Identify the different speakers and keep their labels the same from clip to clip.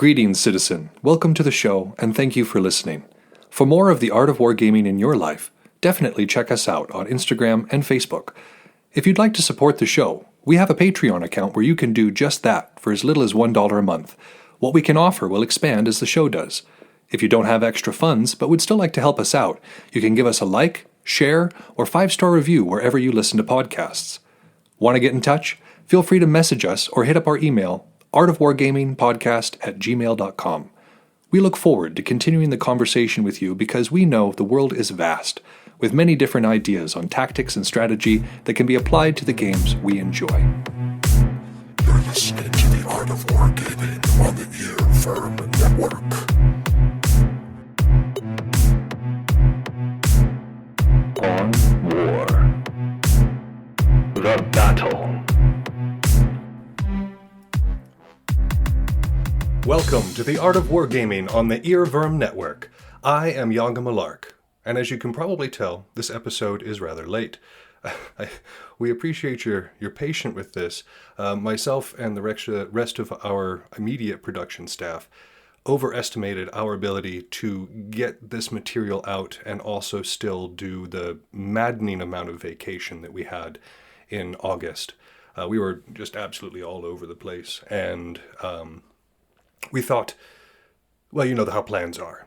Speaker 1: Greetings, citizen. Welcome to the show, and thank you for listening. For more of the art of wargaming in your life, definitely check us out on Instagram and Facebook. If you'd like to support the show, we have a Patreon account where you can do just that for as little as $1 a month. What we can offer will expand as the show does. If you don't have extra funds but would still like to help us out, you can give us a like, share, or 5-star review wherever you listen to podcasts. Want to get in touch? Feel free to message us or hit up our email, artofwargamingpodcast@gmail.com. We look forward to continuing the conversation with you because we know the world is vast, with many different ideas on tactics and strategy that can be applied to the games we enjoy.
Speaker 2: You're listening to the Art of Wargaming on the Ear Firm Network.
Speaker 3: On War. The Battle.
Speaker 1: Welcome to the Art of Wargaming on the Earworm Network. I am Malark, and as you can probably tell, this episode is rather late. We appreciate your patience with this. Myself and the rest of our immediate production staff overestimated our ability to get this material out and also still do the maddening amount of vacation that we had in August. We were just absolutely all over the place, and we thought, well, you know how plans are.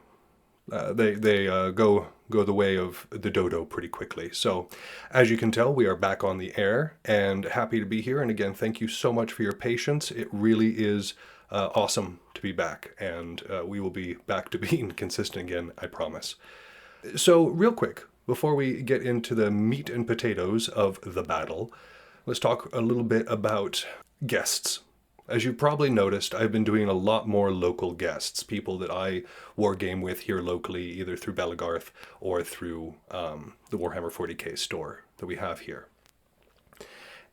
Speaker 1: They go the way of the Dodo pretty quickly. So, as you can tell, we are back on the air and happy to be here. And again, thank you so much for your patience. It really is awesome to be back, and we will be back to being consistent again, I promise. So, real quick, before we get into the meat and potatoes of the battle, let's talk a little bit about guests. As you've probably noticed, I've been doing a lot more local guests, people that I wargame with here locally, either through Belagarth or through the Warhammer 40k store that we have here.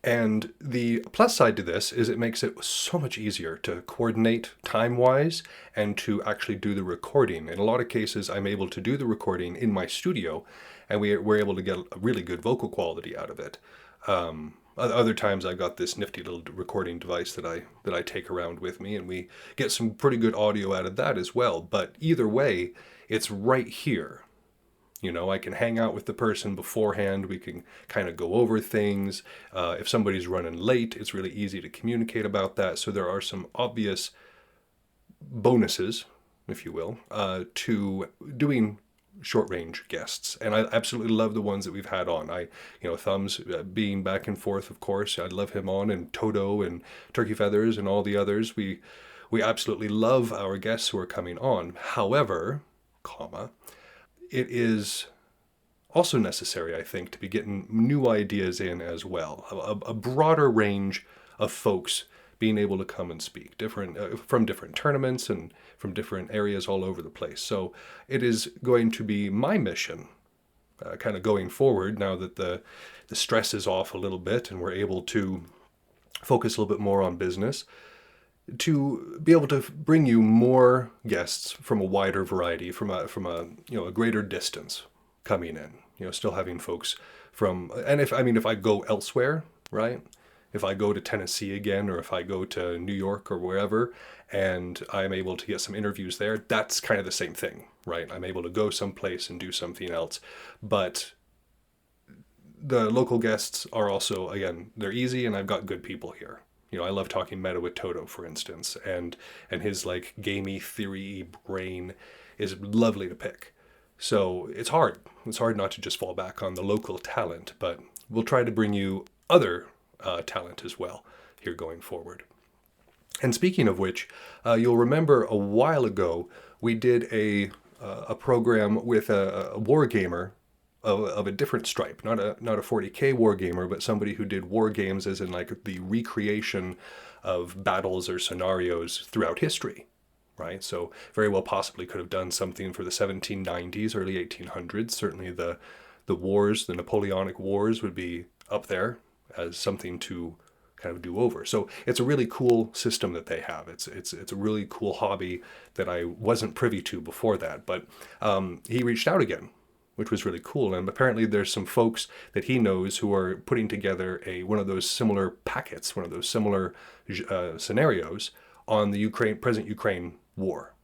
Speaker 1: And the plus side to this is it makes it so much easier to coordinate time-wise and to actually do the recording. In a lot of cases, I'm able to do the recording in my studio, and we're able to get a really good vocal quality out of it. Other times I've got this nifty little recording device that I take around with me, and we get some pretty good audio out of that as well. But either way, it's right here. You know, I can hang out with the person beforehand. We can kind of go over things. If somebody's running late, it's really easy to communicate about that. So there are some obvious bonuses, if you will, to doing short-range guests, and I absolutely love the ones that we've had on. Thumbs being back and forth, of course, I love him on, and Todo and Turkey Feathers and all the others. We absolutely love our guests who are coming on. However, it is also necessary, I think, to be getting new ideas in as well. A broader range of folks being able to come and speak from different tournaments and from different areas all over the place. So it is going to be my mission, kind of going forward, now that the stress is off a little bit and we're able to focus a little bit more on business, to be able to bring you more guests from a wider variety, from a greater distance coming in. Still having folks from, and if I go elsewhere, right? If I go to Tennessee again, or if I go to New York or wherever, and I'm able to get some interviews there, that's kind of the same thing, right? I'm able to go someplace and do something else. But the local guests are also, again, they're easy, and I've got good people here. I love talking meta with Todo, for instance, and his like gamey theory brain is lovely to pick. So it's hard. It's hard not to just fall back on the local talent, but we'll try to bring you other talent as well here going forward. And speaking of which, you'll remember a while ago we did a program with a wargamer of a different stripe, not a 40k wargamer, but somebody who did war games as in like the recreation of battles or scenarios throughout history, right? So very well possibly could have done something for the 1790s, early 1800s. Certainly the wars, the Napoleonic Wars would be up there as something to kind of do over. So it's a really cool system that they have. It's a really cool hobby that I wasn't privy to before that. But he reached out again, which was really cool. And apparently there's some folks that he knows who are putting together one of those similar packets, one of those similar scenarios on the present Ukraine war.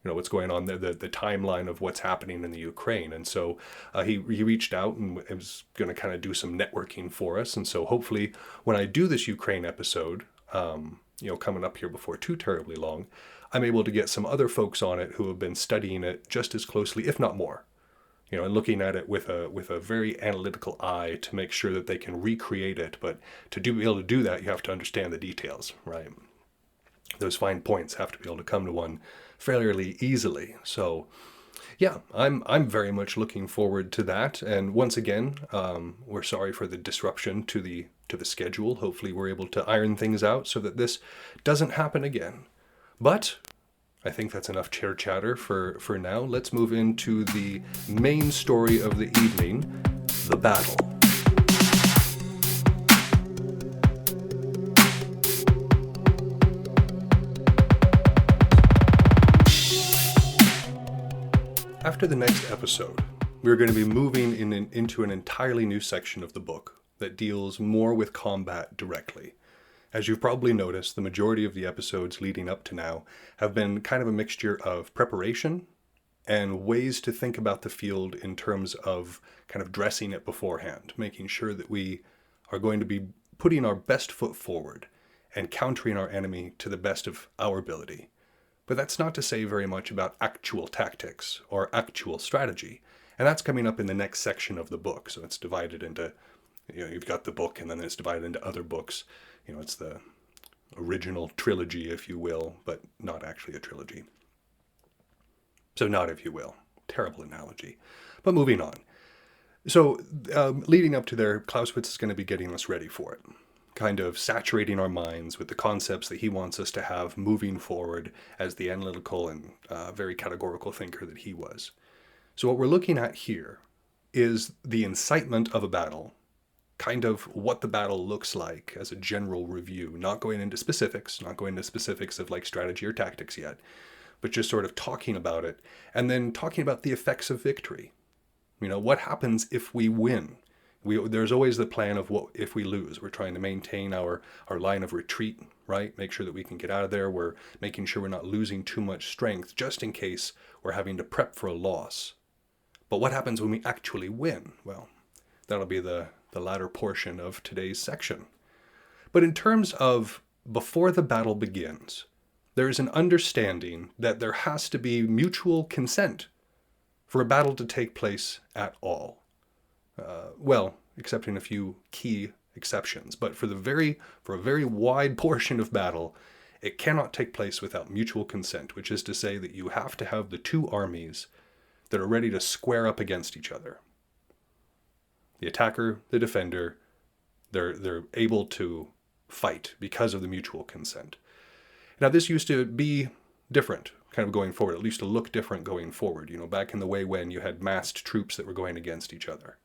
Speaker 1: What's going on there, the timeline of what's happening in the Ukraine. And so he reached out and was going to kind of do some networking for us. And so hopefully when I do this Ukraine episode, coming up here before too terribly long, I'm able to get some other folks on it who have been studying it just as closely, if not more, and looking at it with a very analytical eye to make sure that they can recreate it. But to be able to do that, you have to understand the details, right? Those fine points have to be able to come to one fairly easily. So yeah, I'm very much looking forward to that. And once again, we're sorry for the disruption to the schedule. Hopefully we're able to iron things out so that this doesn't happen again. But I think that's enough chatter for now. Let's move into the main story of the evening, the battle. After the next episode, we're going to be moving into an entirely new section of the book that deals more with combat directly. As you've probably noticed, the majority of the episodes leading up to now have been kind of a mixture of preparation and ways to think about the field in terms of kind of dressing it beforehand, making sure that we are going to be putting our best foot forward and countering our enemy to the best of our ability. But that's not to say very much about actual tactics or actual strategy. And that's coming up in the next section of the book. So it's divided into, you've got the book and then it's divided into other books. It's the original trilogy, if you will, but not actually a trilogy. So not if you will. Terrible analogy. But moving on. So leading up to there, Clausewitz is going to be getting us ready for it. Kind of saturating our minds with the concepts that he wants us to have moving forward as the analytical and very categorical thinker that he was. So what we're looking at here is the incitement of a battle, kind of what the battle looks like as a general review, not going into specifics of like strategy or tactics yet, but just sort of talking about it and then talking about the effects of victory. What happens if we win? There's always the plan of what if we lose. We're trying to maintain our line of retreat, right? Make sure that we can get out of there. We're making sure we're not losing too much strength just in case we're having to prep for a loss. But what happens when we actually win? Well, that'll be the latter portion of today's section. But in terms of before the battle begins, there is an understanding that there has to be mutual consent for a battle to take place at all. Excepting a few key exceptions, but for a very wide portion of battle, it cannot take place without mutual consent, which is to say that you have to have the two armies that are ready to square up against each other. The attacker, the defender, they're able to fight because of the mutual consent. Now, this used to be different, kind of going forward. It used to look different going forward, back in the way when you had massed troops that were going against each other.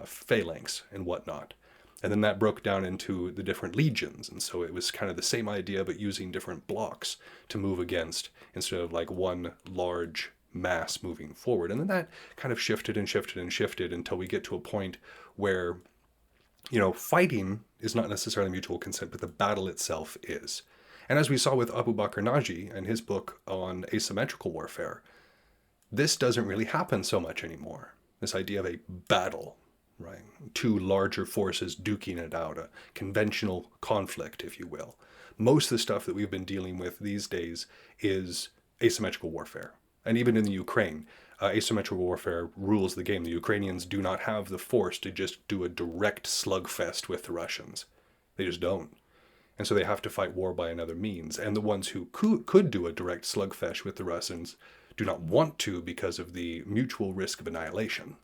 Speaker 1: Phalanx and whatnot. And then that broke down into the different legions. And so it was kind of the same idea, but using different blocks to move against instead of like one large mass moving forward. And then that kind of shifted and shifted and shifted until we get to a point where, fighting is not necessarily mutual consent, but the battle itself is. And as we saw with Abu Bakr Naji and his book on asymmetrical warfare, this doesn't really happen so much anymore. This idea of a battle, right? Two larger forces duking it out, a conventional conflict, if you will. Most of the stuff that we've been dealing with these days is asymmetrical warfare. And even in the Ukraine, asymmetrical warfare rules the game. The Ukrainians do not have the force to just do a direct slugfest with the Russians. They just don't. And so they have to fight war by another means. And the ones who could do a direct slugfest with the Russians do not want to because of the mutual risk of annihilation.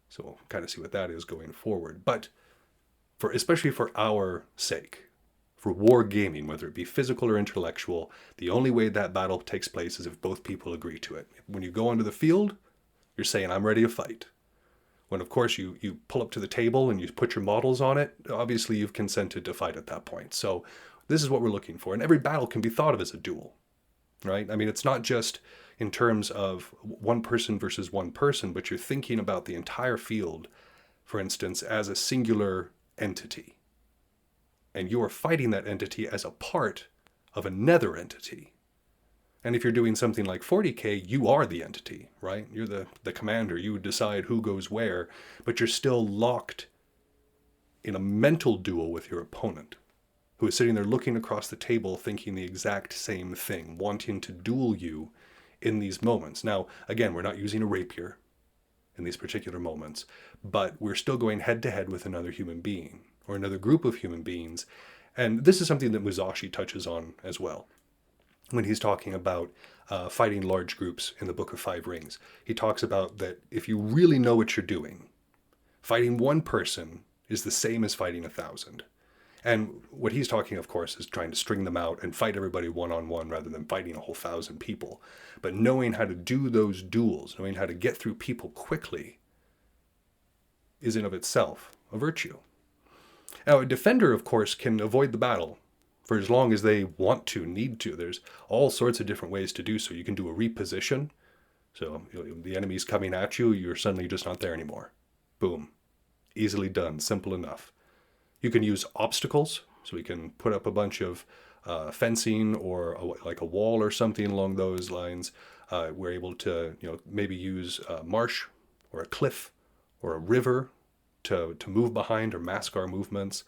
Speaker 1: So we'll kind of see what that is going forward. But especially for our sake, for war gaming, whether it be physical or intellectual, the only way that battle takes place is if both people agree to it. When you go onto the field, you're saying, I'm ready to fight. When, of course, you pull up to the table and you put your models on it, obviously you've consented to fight at that point. So this is what we're looking for. And every battle can be thought of as a duel, right? I mean, it's not just in terms of one person versus one person, but you're thinking about the entire field, for instance, as a singular entity. And you are fighting that entity as a part of another entity. And if you're doing something like 40K, you are the entity, right? You're the commander. You would decide who goes where, but you're still locked in a mental duel with your opponent, who is sitting there looking across the table thinking the exact same thing, wanting to duel you in these moments. Now, again, we're not using a rapier in these particular moments, but we're still going head to head with another human being or another group of human beings. And this is something that Musashi touches on as well when he's talking about fighting large groups in the Book of Five Rings. He talks about that if you really know what you're doing, fighting one person is the same as fighting 1,000. And what he's talking, of course, is trying to string them out and fight everybody one-on-one rather than fighting a whole 1,000 people. But knowing how to do those duels, knowing how to get through people quickly, is in of itself a virtue. Now, a defender, of course, can avoid the battle for as long as they want to, need to. There's all sorts of different ways to do so. You can do a reposition. So the enemy's coming at you, you're suddenly just not there anymore. Boom. Easily done. Simple enough. You can use obstacles. So we can put up a bunch of fencing or like a wall or something along those lines. We're able to, maybe use a marsh or a cliff or a river to move behind or mask our movements.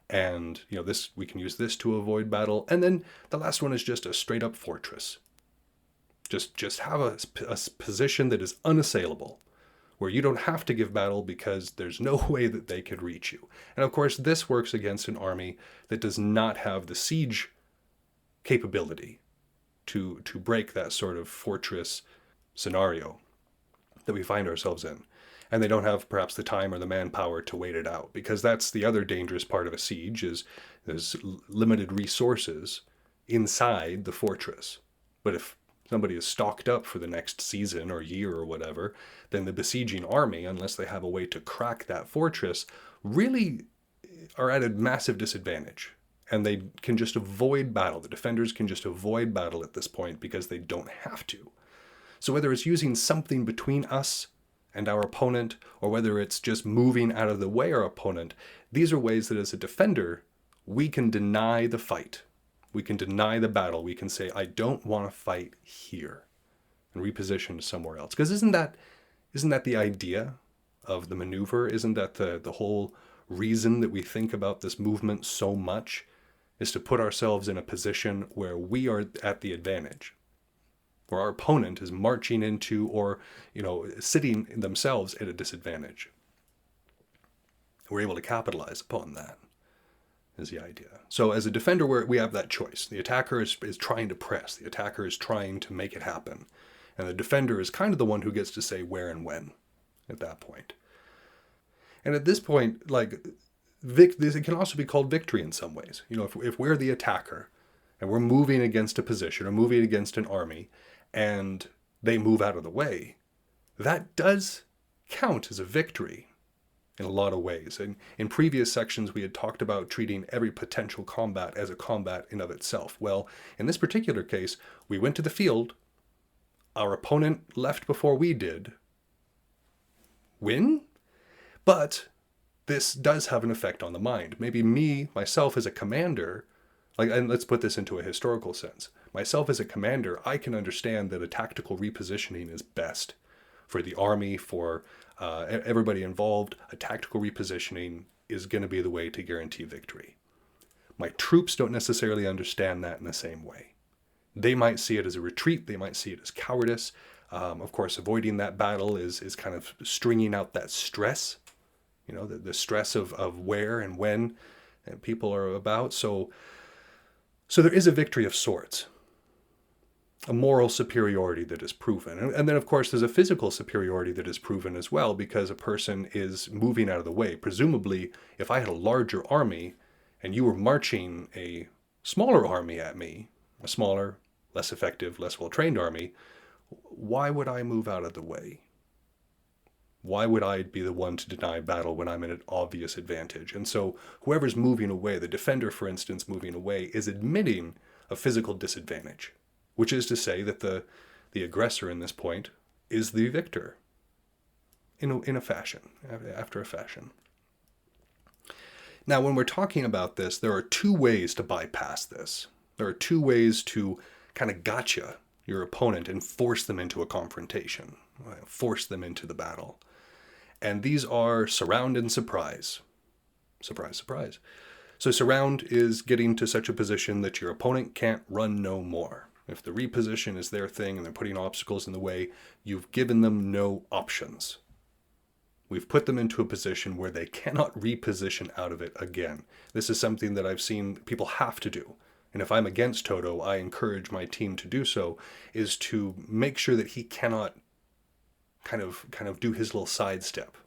Speaker 1: And, this, we can use this to avoid battle. And then the last one is just a straight up fortress. Just have a position that is unassailable, where you don't have to give battle because there's no way that they could reach you. And of course, this works against an army that does not have the siege capability to break that sort of fortress scenario that we find ourselves in. And they don't have perhaps the time or the manpower to wait it out, because that's the other dangerous part of a siege is there's limited resources inside the fortress. But if somebody is stocked up for the next season or year or whatever, then the besieging army, unless they have a way to crack that fortress, really are at a massive disadvantage. And they can just avoid battle. The defenders can just avoid battle at this point because they don't have to. So whether it's using something between us and our opponent, or whether it's just moving out of the way our opponent, these are ways that as a defender, we can deny the fight. We can deny the battle. We can say, I don't want to fight here, and reposition to somewhere else. Because isn't that the idea of the maneuver? Isn't that the whole reason that we think about this movement so much, is to put ourselves in a position where we are at the advantage, where our opponent is marching into or, sitting themselves at a disadvantage. We're able to capitalize upon that, is the idea. So as a defender, we have that choice. The attacker is trying to press. The attacker is trying to make it happen. And the defender is kind of the one who gets to say where and when at that point. And at this point, it can also be called victory in some ways. If we're the attacker and we're moving against a position or moving against an army, and they move out of the way, that does count as a victory in a lot of ways. And in previous sections, we had talked about treating every potential combat as a combat in of itself. Well, in this particular case, we went to the field, our opponent left before we did. Win? But this does have an effect on the mind. Maybe myself as a commander, and let's put this into a historical sense. Myself as a commander, I can understand that a tactical repositioning is best for the army, for everybody involved. A tactical repositioning is going to be the way to guarantee victory. My troops don't necessarily understand that in the same way. They might see it as a retreat. They might see it as cowardice. Of course, avoiding that battle is kind of stringing out that stress, the stress of where and when people are about. So there is a victory of sorts, a moral superiority that is proven. And then, of course, there's a physical superiority that is proven as well, because a person is moving out of the way. Presumably, if I had a larger army and you were marching a smaller army at me, a smaller, less effective, less well-trained army, why would I move out of the way? Why would I be the one to deny battle when I'm in an obvious advantage? And so whoever's moving away, the defender, for instance, moving away, is admitting a physical disadvantage, which is to say that the aggressor in this point is the victor in a fashion, after a fashion. Now, when we're talking about this, there are two ways to bypass this. There are two ways to kind of gotcha your opponent and force them into a confrontation, force them into the battle. And these are surround and surprise. Surprise, surprise. So surround is getting to such a position that your opponent can't run no more. If the reposition is their thing and they're putting obstacles in the way, you've given them no options. We've put them into a position where they cannot reposition out of it again. This is something that I've seen people have to do. And if I'm against Todo, I encourage my team to do so, is to make sure that he cannot kind of do his little sidestep,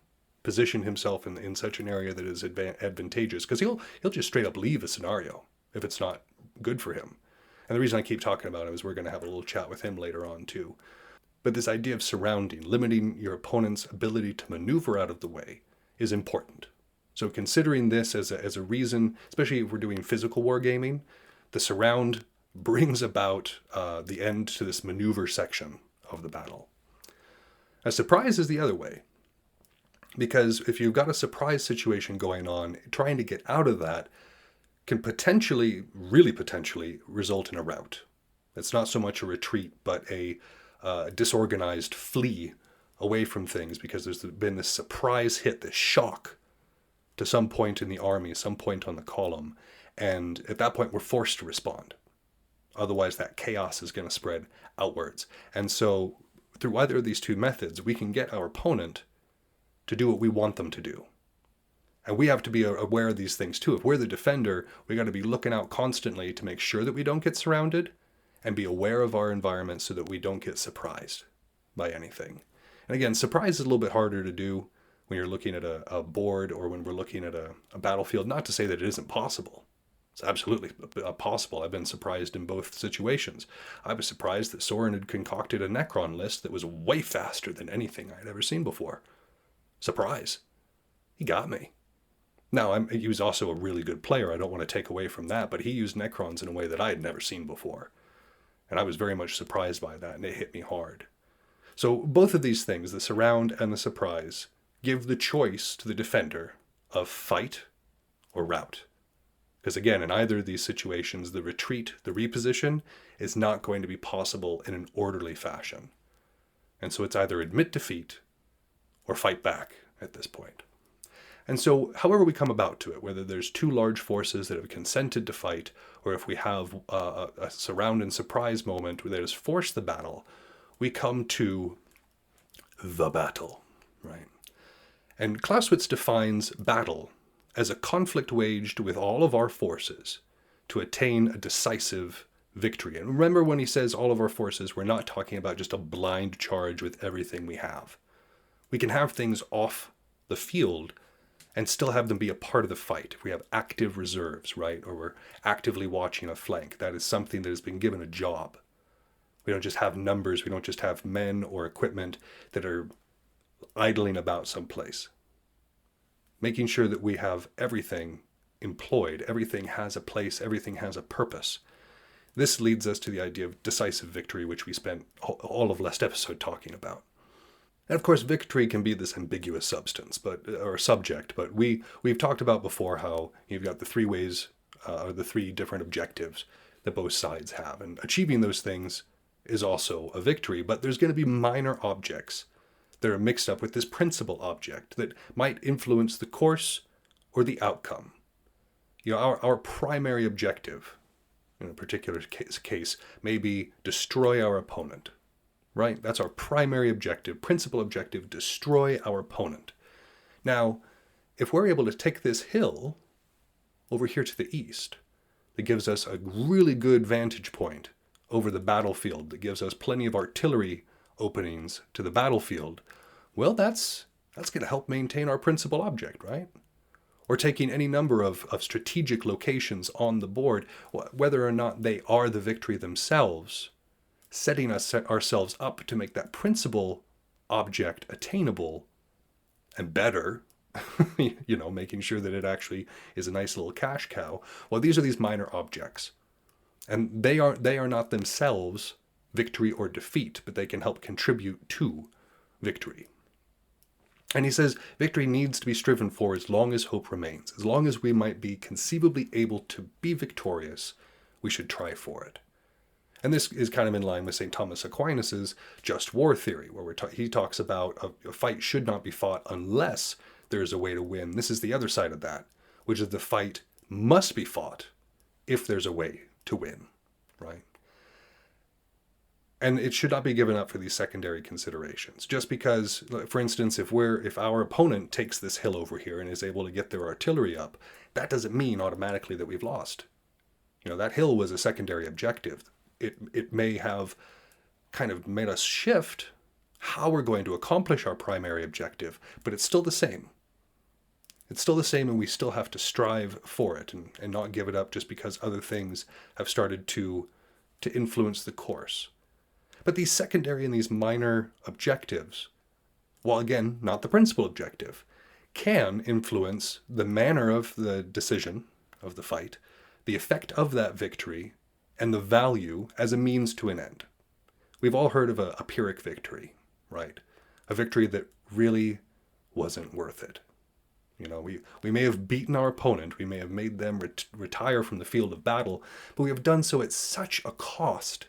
Speaker 1: position himself in such an area that is advantageous, because he'll just straight up leave a scenario if it's not good for him. And the reason I keep talking about him is we're going to have a little chat with him later on too. But this idea of surrounding, limiting your opponent's ability to maneuver out of the way, is important. So considering this as a reason, especially if we're doing physical wargaming, the surround brings about the end to this maneuver section of the battle. A surprise is the other way. Because if you've got a surprise situation going on, trying to get out of that can potentially, really potentially, result in a rout. It's not so much a retreat, but a disorganized flee away from things, because there's been this surprise hit, this shock to some point in the army, some point on the column. And at that point, we're forced to respond. Otherwise, that chaos is going to spread outwards. And so through either of these two methods, we can get our opponent to do what we want them to do. And we have to be aware of these things too. If we're the defender, we got to be looking out constantly to make sure that we don't get surrounded, and be aware of our environment so that we don't get surprised by anything. And again, surprise is a little bit harder to do when you're looking at a board or when we're looking at a battlefield. Not to say that it isn't possible. It's absolutely possible. I've been surprised in both situations. I was surprised that Soren had concocted a Necron list that was way faster than anything I'd ever seen before. Surprise. He got me. Now, he was also a really good player. I don't want to take away from that, but he used Necrons in a way that I had never seen before. And I was very much surprised by that, and it hit me hard. So both of these things, the surround and the surprise, give the choice to the defender of fight or rout. Because again, in either of these situations, the retreat, the reposition, is not going to be possible in an orderly fashion. And so it's either admit defeat or fight back at this point. And so however we come about to it, whether there's two large forces that have consented to fight, or if we have a surround and surprise moment that has forced the battle, we come to the battle, right? And Clausewitz defines battle as a conflict waged with all of our forces to attain a decisive victory. And remember, when he says all of our forces, we're not talking about just a blind charge with everything we have. We can have things off the field and still have them be a part of the fight. If we have active reserves, right, or we're actively watching a flank, that is something that has been given a job. We don't just have numbers, we don't just have men or equipment that are idling about someplace. Making sure that we have everything employed, everything has a place, everything has a purpose. This leads us to the idea of decisive victory, which we spent all of last episode talking about. And of course, victory can be this ambiguous substance, or subject, but we've talked about before how you've got the three ways, or the three different objectives that both sides have. And achieving those things is also a victory, but there's going to be minor objects that are mixed up with this principal object that might influence the course or the outcome. You know, our primary objective in a particular case may be destroy our opponent. Right? That's our primary objective, principal objective, destroy our opponent. Now, if we're able to take this hill over here to the east, that gives us a really good vantage point over the battlefield, that gives us plenty of artillery openings to the battlefield, well, that's going to help maintain our principal object, right? Or taking any number of strategic locations on the board, whether or not they are the victory themselves, setting ourselves up to make that principal object attainable and better, you know, making sure that it actually is a nice little cash cow. Well, these are these minor objects. And they are not themselves victory or defeat, but they can help contribute to victory. And he says victory needs to be striven for as long as hope remains. As long as we might be conceivably able to be victorious, we should try for it. And this is kind of in line with St. Thomas Aquinas's just war theory, where he talks about a fight should not be fought unless there is a way to win. This is the other side of that, which is the fight must be fought if there's a way to win, right? And it should not be given up for these secondary considerations. Just because, for instance, if our opponent takes this hill over here and is able to get their artillery up, that doesn't mean automatically that we've lost. That hill was a secondary objective. It may have kind of made us shift how we're going to accomplish our primary objective, but it's still the same. It's still the same, and we still have to strive for it and not give it up just because other things have started to influence the course. But these secondary and these minor objectives, while again, not the principal objective, can influence the manner of the decision of the fight, the effect of that victory, and the value as a means to an end. We've all heard of a Pyrrhic victory, right? A victory that really wasn't worth it. We may have beaten our opponent, we may have made them retire from the field of battle, but we have done so at such a cost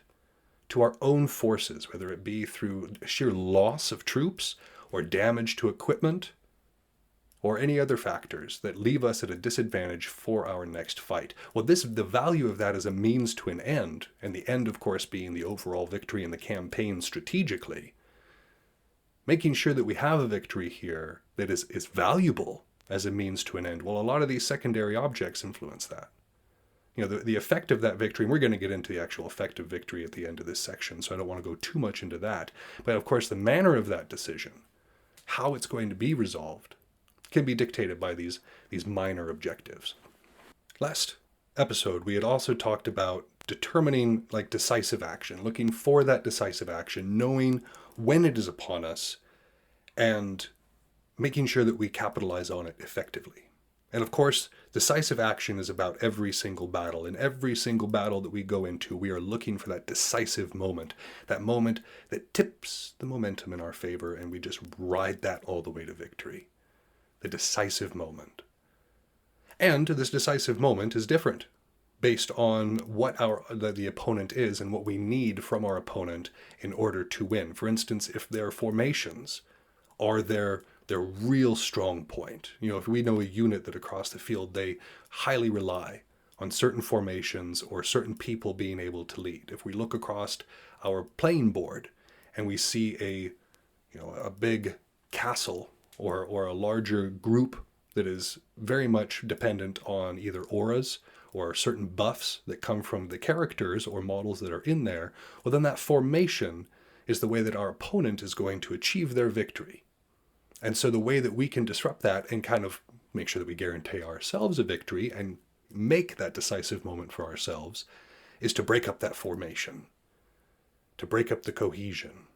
Speaker 1: to our own forces, whether it be through sheer loss of troops or damage to equipment or any other factors that leave us at a disadvantage for our next fight. Well, the value of that is a means to an end, and the end, of course, being the overall victory in the campaign strategically. Making sure that we have a victory here that is valuable as a means to an end. Well, a lot of these secondary objects influence that. The effect of that victory, and we're going to get into the actual effect of victory at the end of this section, so I don't want to go too much into that. But of course, the manner of that decision, how it's going to be resolved, can be dictated by these minor objectives. Last episode, we had also talked about determining decisive action, looking for that decisive action, knowing when it is upon us, and making sure that we capitalize on it effectively. And of course, decisive action is about every single battle. In every single battle that we go into, we are looking for that decisive moment that tips the momentum in our favor, and we just ride that all the way to victory. The decisive moment. And this decisive moment is different based on what the opponent is and what we need from our opponent in order to win. For instance, if their formations are their real strong point. If we know a unit that across the field, they highly rely on certain formations or certain people being able to lead. If we look across our playing board and we see a big castle or a larger group that is very much dependent on either auras or certain buffs that come from the characters or models that are in there, well, then that formation is the way that our opponent is going to achieve their victory. And so the way that we can disrupt that and kind of make sure that we guarantee ourselves a victory and make that decisive moment for ourselves is to break up that formation, to break up the cohesion,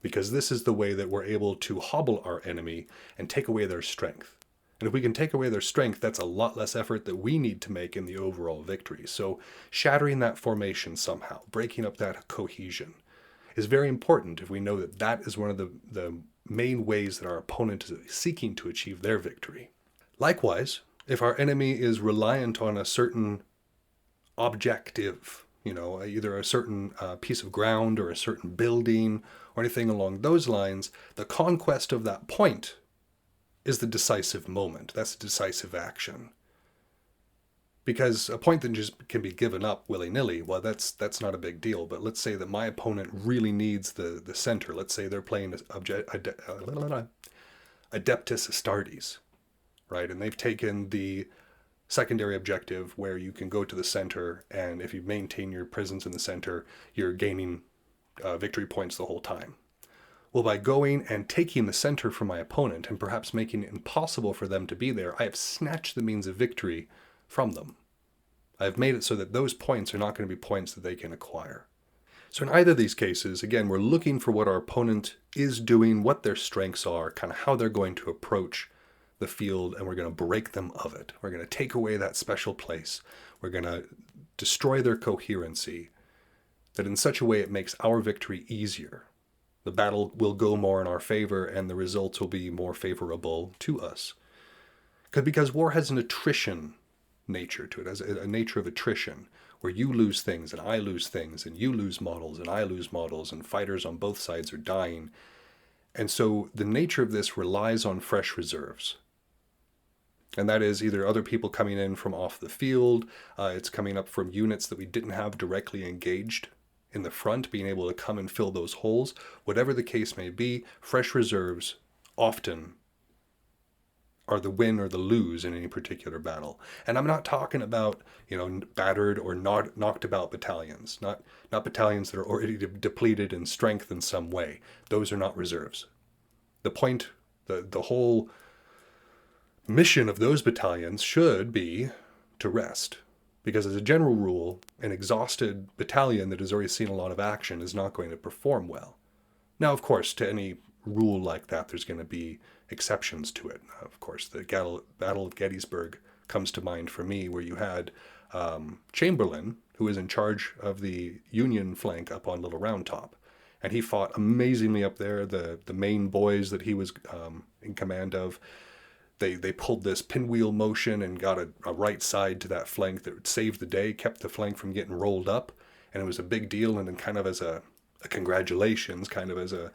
Speaker 1: because this is the way that we're able to hobble our enemy and take away their strength. And if we can take away their strength, that's a lot less effort that we need to make in the overall victory. So shattering that formation somehow, breaking up that cohesion, is very important if we know that that is one of the main ways that our opponent is seeking to achieve their victory. Likewise, if our enemy is reliant on a certain objective, either a certain piece of ground or a certain building or anything along those lines, the conquest of that point is the decisive moment. That's the decisive action. Because a point that just can be given up willy-nilly, well, that's not a big deal. But let's say that my opponent really needs the center. Let's say they're playing Adeptus Astartes, right? And they've taken the secondary objective where you can go to the center, and if you maintain your presence in the center, you're gaining victory points the whole time. Well, by going and taking the center from my opponent and perhaps making it impossible for them to be there, I have snatched the means of victory from them. I've made it so that those points are not going to be points that they can acquire. So in either of these cases, again, we're looking for what our opponent is doing, what their strengths are, kind of how they're going to approach the field, and we're going to break them of it. We're going to take away that special place. We're going to destroy their coherency, that in such a way it makes our victory easier. The battle will go more in our favor, and the results will be more favorable to us. Because war has an attrition nature to it, as a nature of attrition, where you lose things and I lose things and you lose models and I lose models and fighters on both sides are dying. And so the nature of this relies on fresh reserves. And that is either other people coming in from off the field, it's coming up from units that we didn't have directly engaged in the front, being able to come and fill those holes. Whatever the case may be, fresh reserves often are the win or the lose in any particular battle. And I'm not talking about, battered or not knocked about battalions, not battalions that are already depleted in strength in some way. Those are not reserves. The point, the whole mission of those battalions should be to rest. Because as a general rule, an exhausted battalion that has already seen a lot of action is not going to perform well. Now, of course, to any rule like that, there's going to be exceptions to it. Of course, the Battle of Gettysburg comes to mind for me, where you had Chamberlain, who was in charge of the Union flank up on Little Round Top. And he fought amazingly up there. The main boys that he was in command of, they pulled this pinwheel motion and got a right side to that flank that saved the day, kept the flank from getting rolled up. And it was a big deal. And then kind of as a congratulations, kind of as a,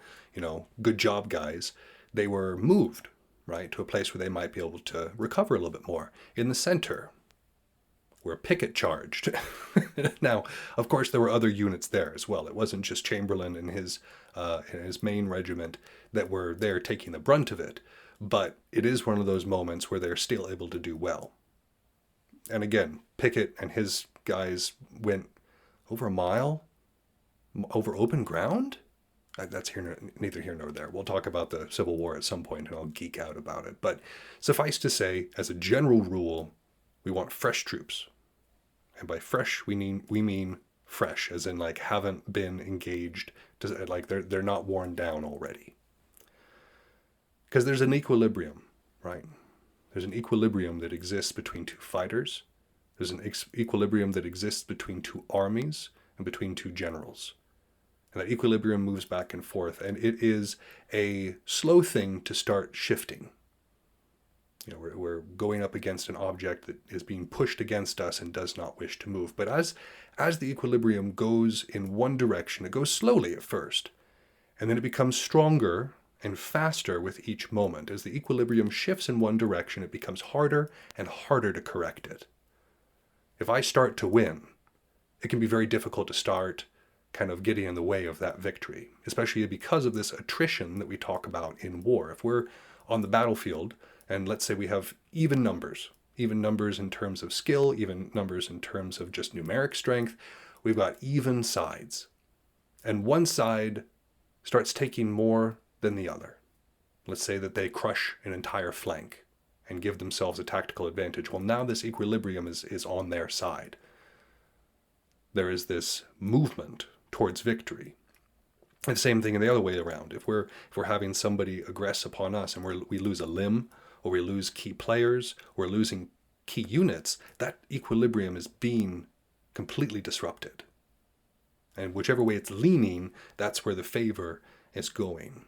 Speaker 1: good job, guys, they were moved, right, to a place where they might be able to recover a little bit more. In the center, where Pickett charged. Now, of course, there were other units there as well. It wasn't just Chamberlain and his main regiment that were there taking the brunt of it. But it is one of those moments where they're still able to do well. And again, Pickett and his guys went over a mile, over open ground? That's neither here nor there. We'll talk about the Civil War at some point, and I'll geek out about it. But suffice to say, as a general rule, we want fresh troops. And by fresh, we mean fresh, as in like haven't been engaged, like they're not worn down already. Because there's an equilibrium, right? There's an equilibrium that exists between two fighters. There's an equilibrium that exists between two armies and between two generals. And that equilibrium moves back and forth, and it is a slow thing to start shifting. We're going up against an object that is being pushed against us and does not wish to move. But as the equilibrium goes in one direction, it goes slowly at first, and then it becomes stronger and faster with each moment. As the equilibrium shifts in one direction, it becomes harder and harder to correct it. If I start to win, it can be very difficult to start kind of getting in the way of that victory, especially because of this attrition that we talk about in war. If we're on the battlefield, and let's say we have even numbers in terms of skill, even numbers in terms of just numeric strength, we've got even sides. And one side starts taking more than the other. Let's say that they crush an entire flank and give themselves a tactical advantage. Well, now this equilibrium is on their side. There is this movement towards victory. And the same thing in the other way around. If we're having somebody aggress upon us and we lose a limb, or we lose key players, or we're losing key units, that equilibrium is being completely disrupted. And whichever way it's leaning, that's where the favor is going.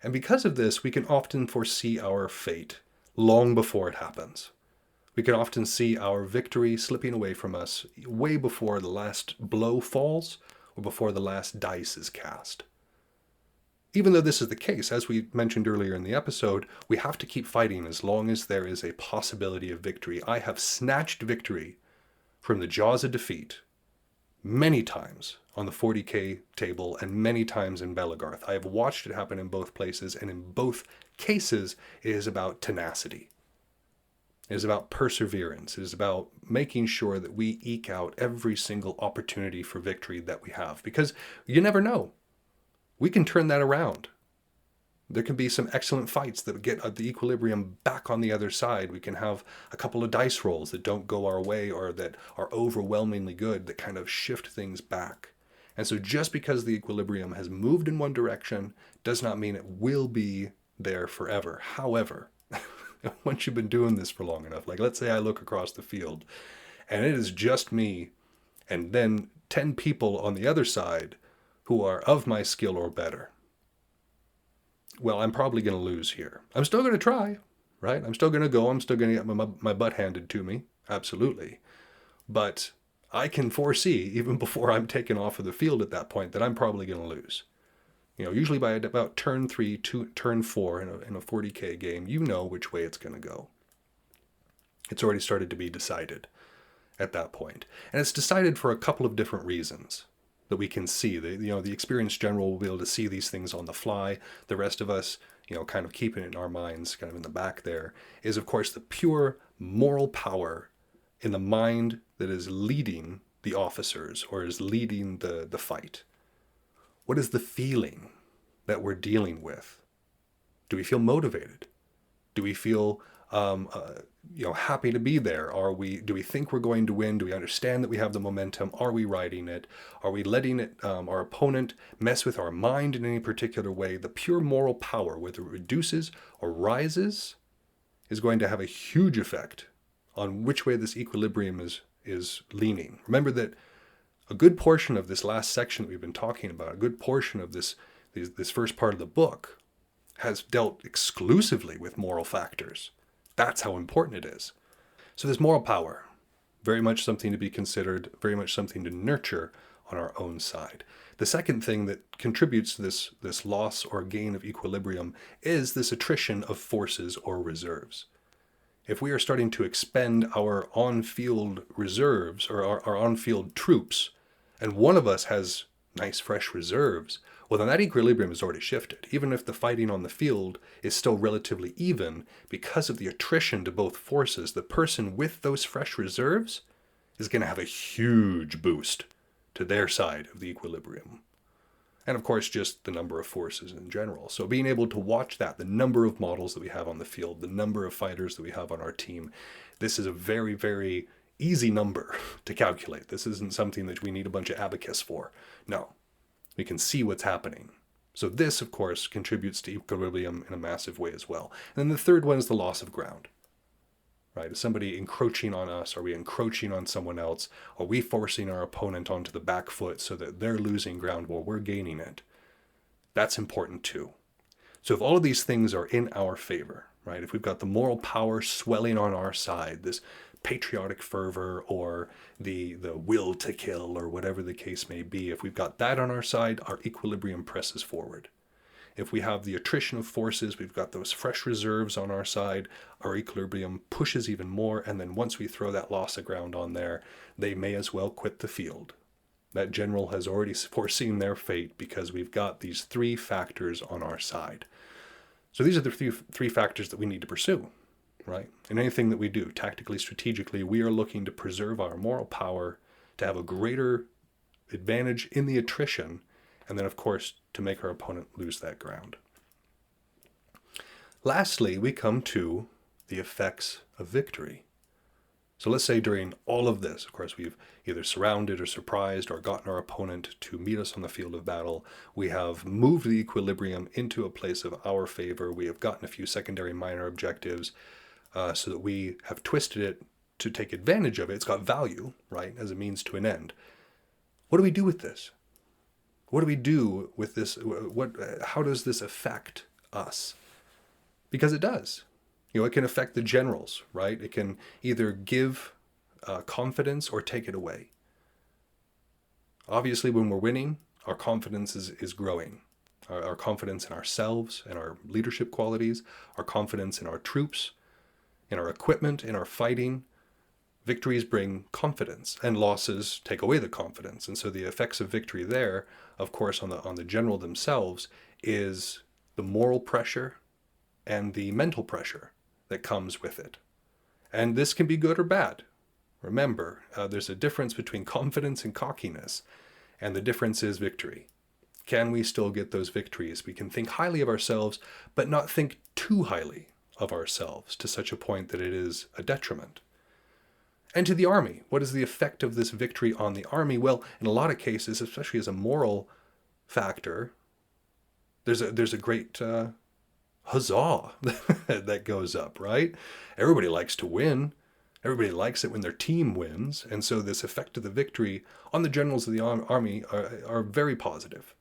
Speaker 1: And because of this, we can often foresee our fate long before it happens. We can often see our victory slipping away from us way before the last blow falls or before the last dice is cast. Even though this is the case, as we mentioned earlier in the episode, we have to keep fighting as long as there is a possibility of victory. I have snatched victory from the jaws of defeat many times on the 40K table and many times in Belagarth. I have watched it happen in both places, and in both cases, it is about tenacity. It is about perseverance. It is about making sure that we eke out every single opportunity for victory that we have, because you never know. We can turn that around. There can be some excellent fights that get the equilibrium back on the other side. We can have a couple of dice rolls that don't go our way or that are overwhelmingly good that kind of shift things back. And so just because the equilibrium has moved in one direction does not mean it will be there forever. However, once you've been doing this for long enough, like let's say I look across the field and it is just me and then 10 people on the other side who are of my skill or better. Well, I'm probably going to lose here. I'm still going to try, right? I'm still going to go. I'm still going to get my butt handed to me. Absolutely. but I can foresee, even before I'm taken off of the field at that point, that I'm probably going to lose. Usually by about turn 3 to turn 4 in a 40K game, you know which way it's going to go. It's already started to be decided at that point. And it's decided for a couple of different reasons that we can see. The experienced general will be able to see these things on the fly. The rest of us, kind of keeping it in our minds, kind of in the back there, is of course the pure moral power in the mind that is leading the officers or is leading the fight. What is the feeling that we're dealing with? Do we feel motivated? Do we feel happy to be there? Do we think we're going to win? Do we understand that we have the momentum? Are we riding it? Are we letting it, our opponent mess with our mind in any particular way? The pure moral power, whether it reduces or rises, is going to have a huge effect on which way this equilibrium is leaning. Remember that a good portion of this last section that we've been talking about, a good portion of this first part of the book, has dealt exclusively with moral factors. That's how important it is. So this moral power, very much something to be considered, very much something to nurture on our own side. The second thing that contributes to this loss or gain of equilibrium is this attrition of forces or reserves. If we are starting to expend our on-field reserves or our on-field troops, and one of us has nice fresh reserves, well, then that equilibrium is already shifted. Even if the fighting on the field is still relatively even, because of the attrition to both forces, the person with those fresh reserves is going to have a huge boost to their side of the equilibrium. And of course, just the number of forces in general. So being able to watch that, the number of models that we have on the field, the number of fighters that we have on our team, this is a very, very easy number to calculate. This isn't something that we need a bunch of abacus for. No. We can see what's happening. So this, of course, contributes to equilibrium in a massive way as well. And then the third one is the loss of ground. Right? Is somebody encroaching on us? Are we encroaching on someone else? Are we forcing our opponent onto the back foot so that they're losing ground while we're gaining it? That's important too. So if all of these things are in our favor, right? If we've got the moral power swelling on our side, this patriotic fervor or the will to kill or whatever the case may be, if we've got that on our side, our equilibrium presses forward. If we have the attrition of forces, we've got those fresh reserves on our side, our equilibrium pushes even more, and then once we throw that loss of ground on there, they may as well quit the field. That general has already foreseen their fate because we've got these three factors on our side. So these are the three factors that we need to pursue. Right? In anything that we do, tactically, strategically, we are looking to preserve our moral power, to have a greater advantage in the attrition, and then, of course, to make our opponent lose that ground. Lastly, we come to the effects of victory. So let's say during all of this, of course, we've either surrounded or surprised or gotten our opponent to meet us on the field of battle. We have moved the equilibrium into a place of our favor. We have gotten a few secondary minor objectives, so that we have twisted it to take advantage of it. It's got value, right, as a means to an end. What do we do with this? What do we do with this? How does this affect us? Because it does. It can affect the generals, right? It can either give confidence or take it away. Obviously, when we're winning, our confidence is growing. Our confidence in ourselves and our leadership qualities, our confidence in our troops, in our equipment, in our fighting. Victories bring confidence, and losses take away the confidence. And so the effects of victory there, of course, on the general themselves, is the moral pressure and the mental pressure that comes with it. And this can be good or bad. Remember, there's a difference between confidence and cockiness, and the difference is victory. Can we still get those victories? We can think highly of ourselves, but not think too highly of ourselves to such a point that it is a detriment. And to the army, what is the effect of this victory on the army? Well, in a lot of cases, especially as a moral factor, there's a great huzzah that goes up, right? Everybody likes to win. Everybody likes it when their team wins. And so this effect of the victory on the generals of the army are very positive.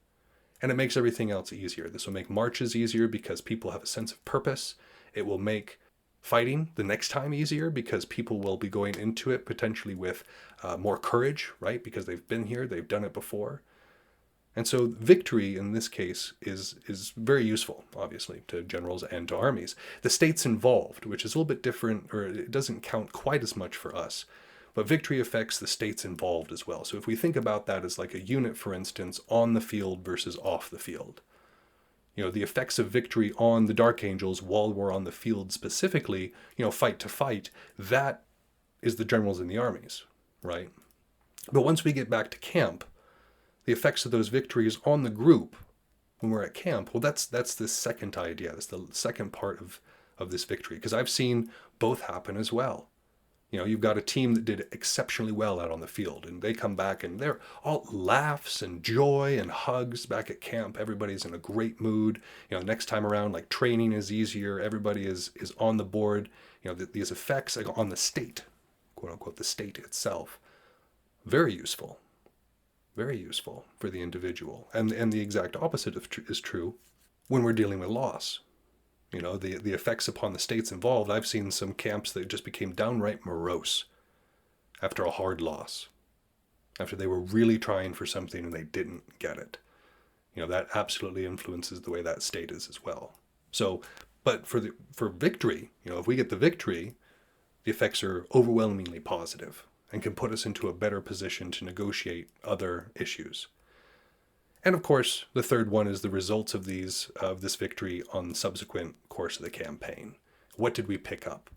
Speaker 1: And it makes everything else easier. This will make marches easier because people have a sense of purpose. It will make fighting the next time easier because people will be going into it potentially with more courage, right? Because they've been here, they've done it before. And so victory in this case is very useful, obviously, to generals and to armies. The states involved, which is a little bit different, or it doesn't count quite as much for us, but victory affects the states involved as well. So if we think about that as like a unit, for instance, on the field versus off the field, the effects of victory on the Dark Angels while we're on the field specifically, fight to fight, that is the generals and the armies, right? But once we get back to camp, the effects of those victories on the group when we're at camp, well, that's the second idea. That's the second part of this victory, because I've seen both happen as well. You've got a team that did exceptionally well out on the field, and they come back and they're all laughs and joy and hugs back at camp. Everybody's in a great mood. Next time around, like training is easier. Everybody is on the board. These effects on the state, quote unquote, the state itself, very useful for the individual. And the exact opposite is true when we're dealing with loss. The effects upon the states involved. I've seen some camps that just became downright morose after a hard loss, after they were really trying for something and they didn't get it. That absolutely influences the way that state is as well. So, but for victory, if we get the victory, the effects are overwhelmingly positive and can put us into a better position to negotiate other issues. And of course, the third one is the results of this victory on the subsequent course of the campaign. What did we pick up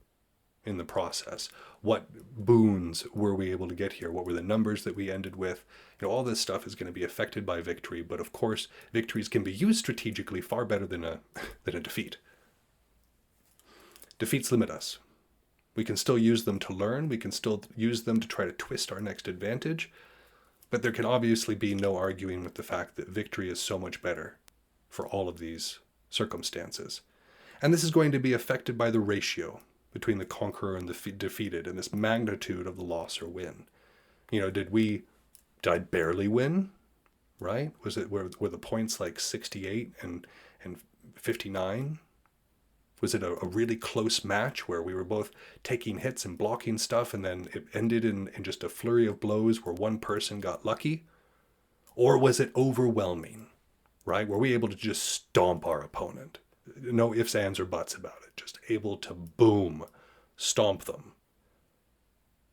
Speaker 1: in the process? What boons were we able to get here? What were the numbers that we ended with? All this stuff is going to be affected by victory, but of course, victories can be used strategically far better than a defeat. Defeats limit us. We can still use them to learn. We can still use them to try to twist our next advantage. But there can obviously be no arguing with the fact that victory is so much better for all of these circumstances. And this is going to be affected by the ratio between the conqueror and the defeated and this magnitude of the loss or win. Did I barely win? Right? Were the points like 68 and 59? Was it a really close match where we were both taking hits and blocking stuff and then it ended in just a flurry of blows where one person got lucky? Or was it overwhelming, right? Were we able to just stomp our opponent? No ifs, ands, or buts about it. Just able to boom, stomp them.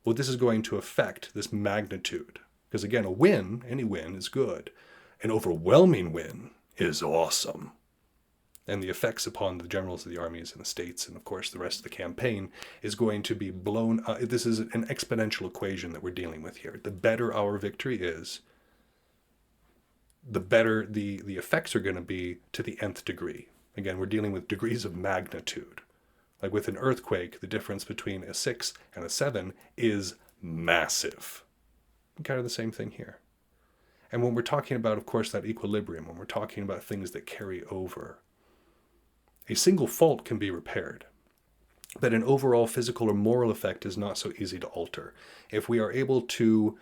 Speaker 1: Well, this is going to affect this magnitude. Because again, a win, any win, is good. An overwhelming win is awesome. And the effects upon the generals of the armies and the states and, of course, the rest of the campaign is going to be blown up. This is an exponential equation that we're dealing with here. The better our victory is, the better the effects are going to be to the nth degree. Again, we're dealing with degrees of magnitude. Like with an earthquake, the difference between a 6 and a 7 is massive. Kind of the same thing here. And when we're talking about, of course, that equilibrium, when we're talking about things that carry over, a single fault can be repaired, but an overall physical or moral effect is not so easy to alter. If we are able to,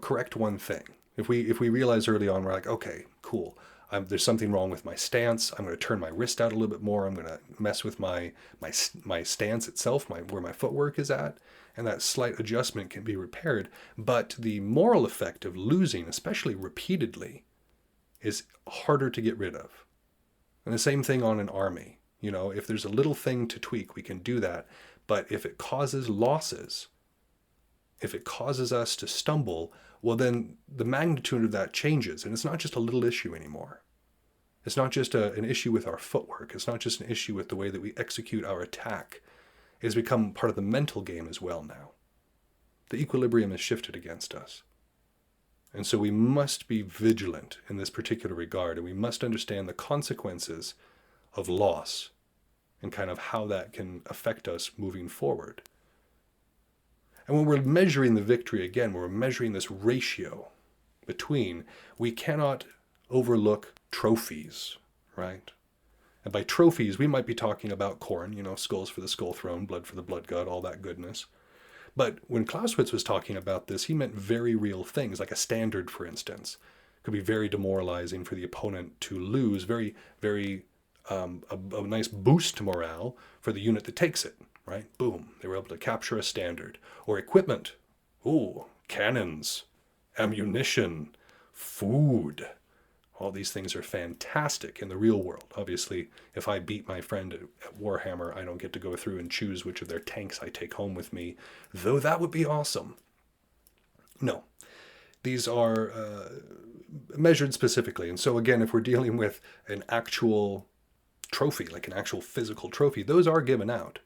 Speaker 1: correct one thing, if we realize early on, we're like, okay, cool, there's something wrong with my stance. I'm going to turn my wrist out a little bit more. I'm going to mess with my stance itself, where my footwork is at, and that slight adjustment can be repaired. But the moral effect of losing, especially repeatedly, is harder to get rid of. And the same thing on an army. If there's a little thing to tweak, we can do that. But if it causes losses, if it causes us to stumble, well, then the magnitude of that changes. And it's not just a little issue anymore. It's not just an issue with our footwork. It's not just an issue with the way that we execute our attack. It's become part of the mental game as well now. The equilibrium has shifted against us. And so we must be vigilant in this particular regard, and we must understand the consequences of loss and kind of how that can affect us moving forward. And when we're measuring the victory, again, we're measuring this ratio between, we cannot overlook trophies, right? And by trophies, we might be talking about corn, skulls for the skull throne, blood for the blood god, all that goodness. But when Clausewitz was talking about this, he meant very real things, like a standard, for instance. Could be very demoralizing for the opponent to lose, very, very a nice boost to morale for the unit that takes it, right? Boom, they were able to capture a standard. Or equipment. Ooh, cannons, ammunition, food. All these things are fantastic in the real world. Obviously, if I beat my friend at Warhammer, I don't get to go through and choose which of their tanks I take home with me, though that would be awesome. No, these are measured specifically. And so again, if we're dealing with an actual trophy, like an actual physical trophy, those are given out.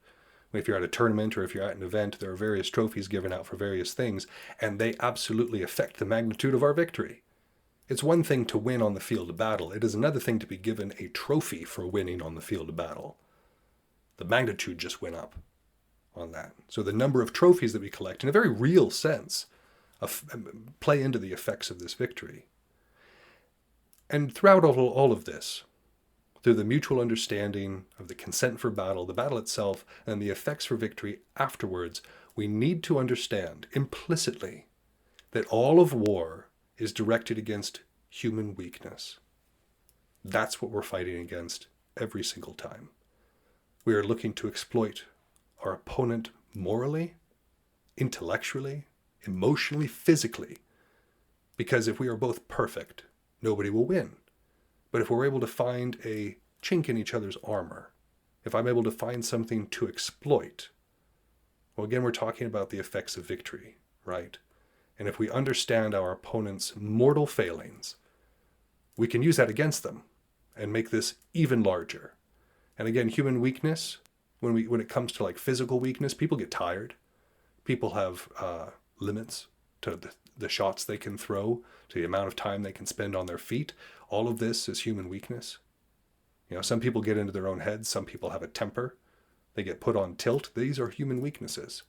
Speaker 1: If you're at a tournament or if you're at an event, there are various trophies given out for various things, and they absolutely affect the magnitude of our victory. It's one thing to win on the field of battle. It is another thing to be given a trophy for winning on the field of battle. The magnitude just went up on that. So the number of trophies that we collect, in a very real sense, play into the effects of this victory. And throughout all of this, through the mutual understanding of the consent for battle, the battle itself, and the effects for victory afterwards, we need to understand implicitly that all of war is directed against human weakness. That's what we're fighting against every single time. We are looking to exploit our opponent morally, intellectually, emotionally, physically. Because if we are both perfect, nobody will win. But if we're able to find a chink in each other's armor, if I'm able to find something to exploit, well, again, we're talking about the effects of victory, right? And if we understand our opponent's mortal failings, we can use that against them and make this even larger. And again, human weakness, when it comes to like physical weakness, people get tired. People have limits to the shots they can throw, to the amount of time they can spend on their feet. All of this is human weakness. You know, some people get into their own heads. Some people have a temper. They get put on tilt. These are human weaknesses.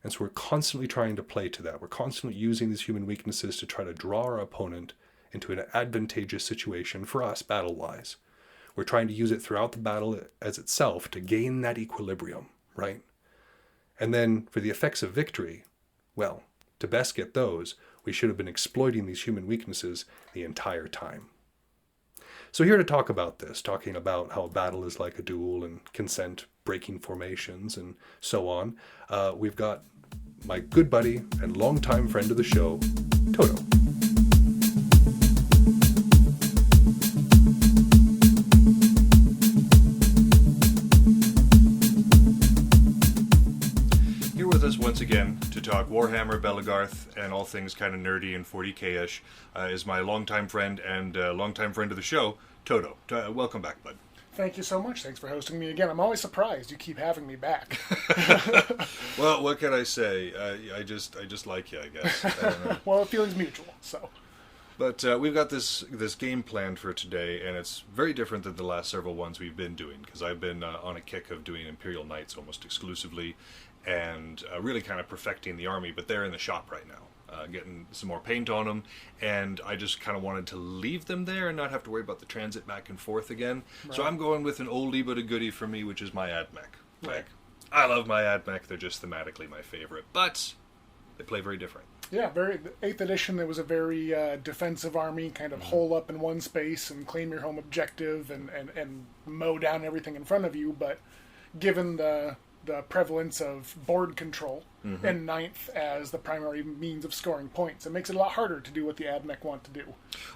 Speaker 1: And so we're constantly trying to play to that. We're constantly using these human weaknesses to try to draw our opponent into an advantageous situation for us, battle-wise. We're trying to use it throughout the battle as itself to gain that equilibrium, right? And then for the effects of victory, well, to best get those, we should have been exploiting these human weaknesses the entire time. So here to talk about this, talking about how a battle is like a duel and consent, breaking formations, and so on, we've got my good buddy and longtime friend of the show, Todo. Here with us once again to talk Warhammer, Belagarth, and all things kind of nerdy and 40k-ish is my longtime friend and longtime friend of the show, Todo. Welcome back, bud.
Speaker 4: Thank you so much. Thanks for hosting me again. I'm always surprised you keep having me back.
Speaker 1: Well, what can I say? I just like you, I guess. I don't know.
Speaker 4: Well, the feeling's mutual, so.
Speaker 1: But we've got this game planned for today, and it's very different than the last several ones we've been doing, because I've been on a kick of doing Imperial Knights almost exclusively, and really kind of perfecting the army, but they're in the shop right now. Getting some more paint on them, and I just kind of wanted to leave them there and not have to worry about the transit back and forth again. Right. So I'm going with an oldie but a goodie for me, which is my AdMech.
Speaker 4: Right.
Speaker 1: I love my AdMech. They're just thematically my favorite, but they play very different.
Speaker 4: Yeah, the 8th edition, there was a very defensive army, kind of hole up in one space and claim your home objective and mow down everything in front of you, but given the prevalence of board control and 9th as the primary means of scoring points, it makes it a lot harder to do what the AdMech want to do.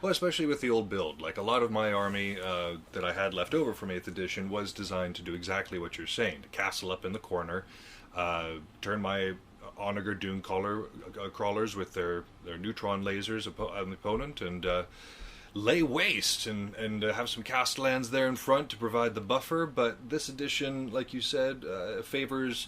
Speaker 4: Well,
Speaker 1: especially with the old build. Like, a lot of my army that I had left over from 8th edition was designed to do exactly what you're saying. To castle up in the corner, turn my Onager Dune crawlers with their neutron lasers on the opponent, and lay waste and have some castellans there in front to provide the buffer. But this edition, like you said, favors,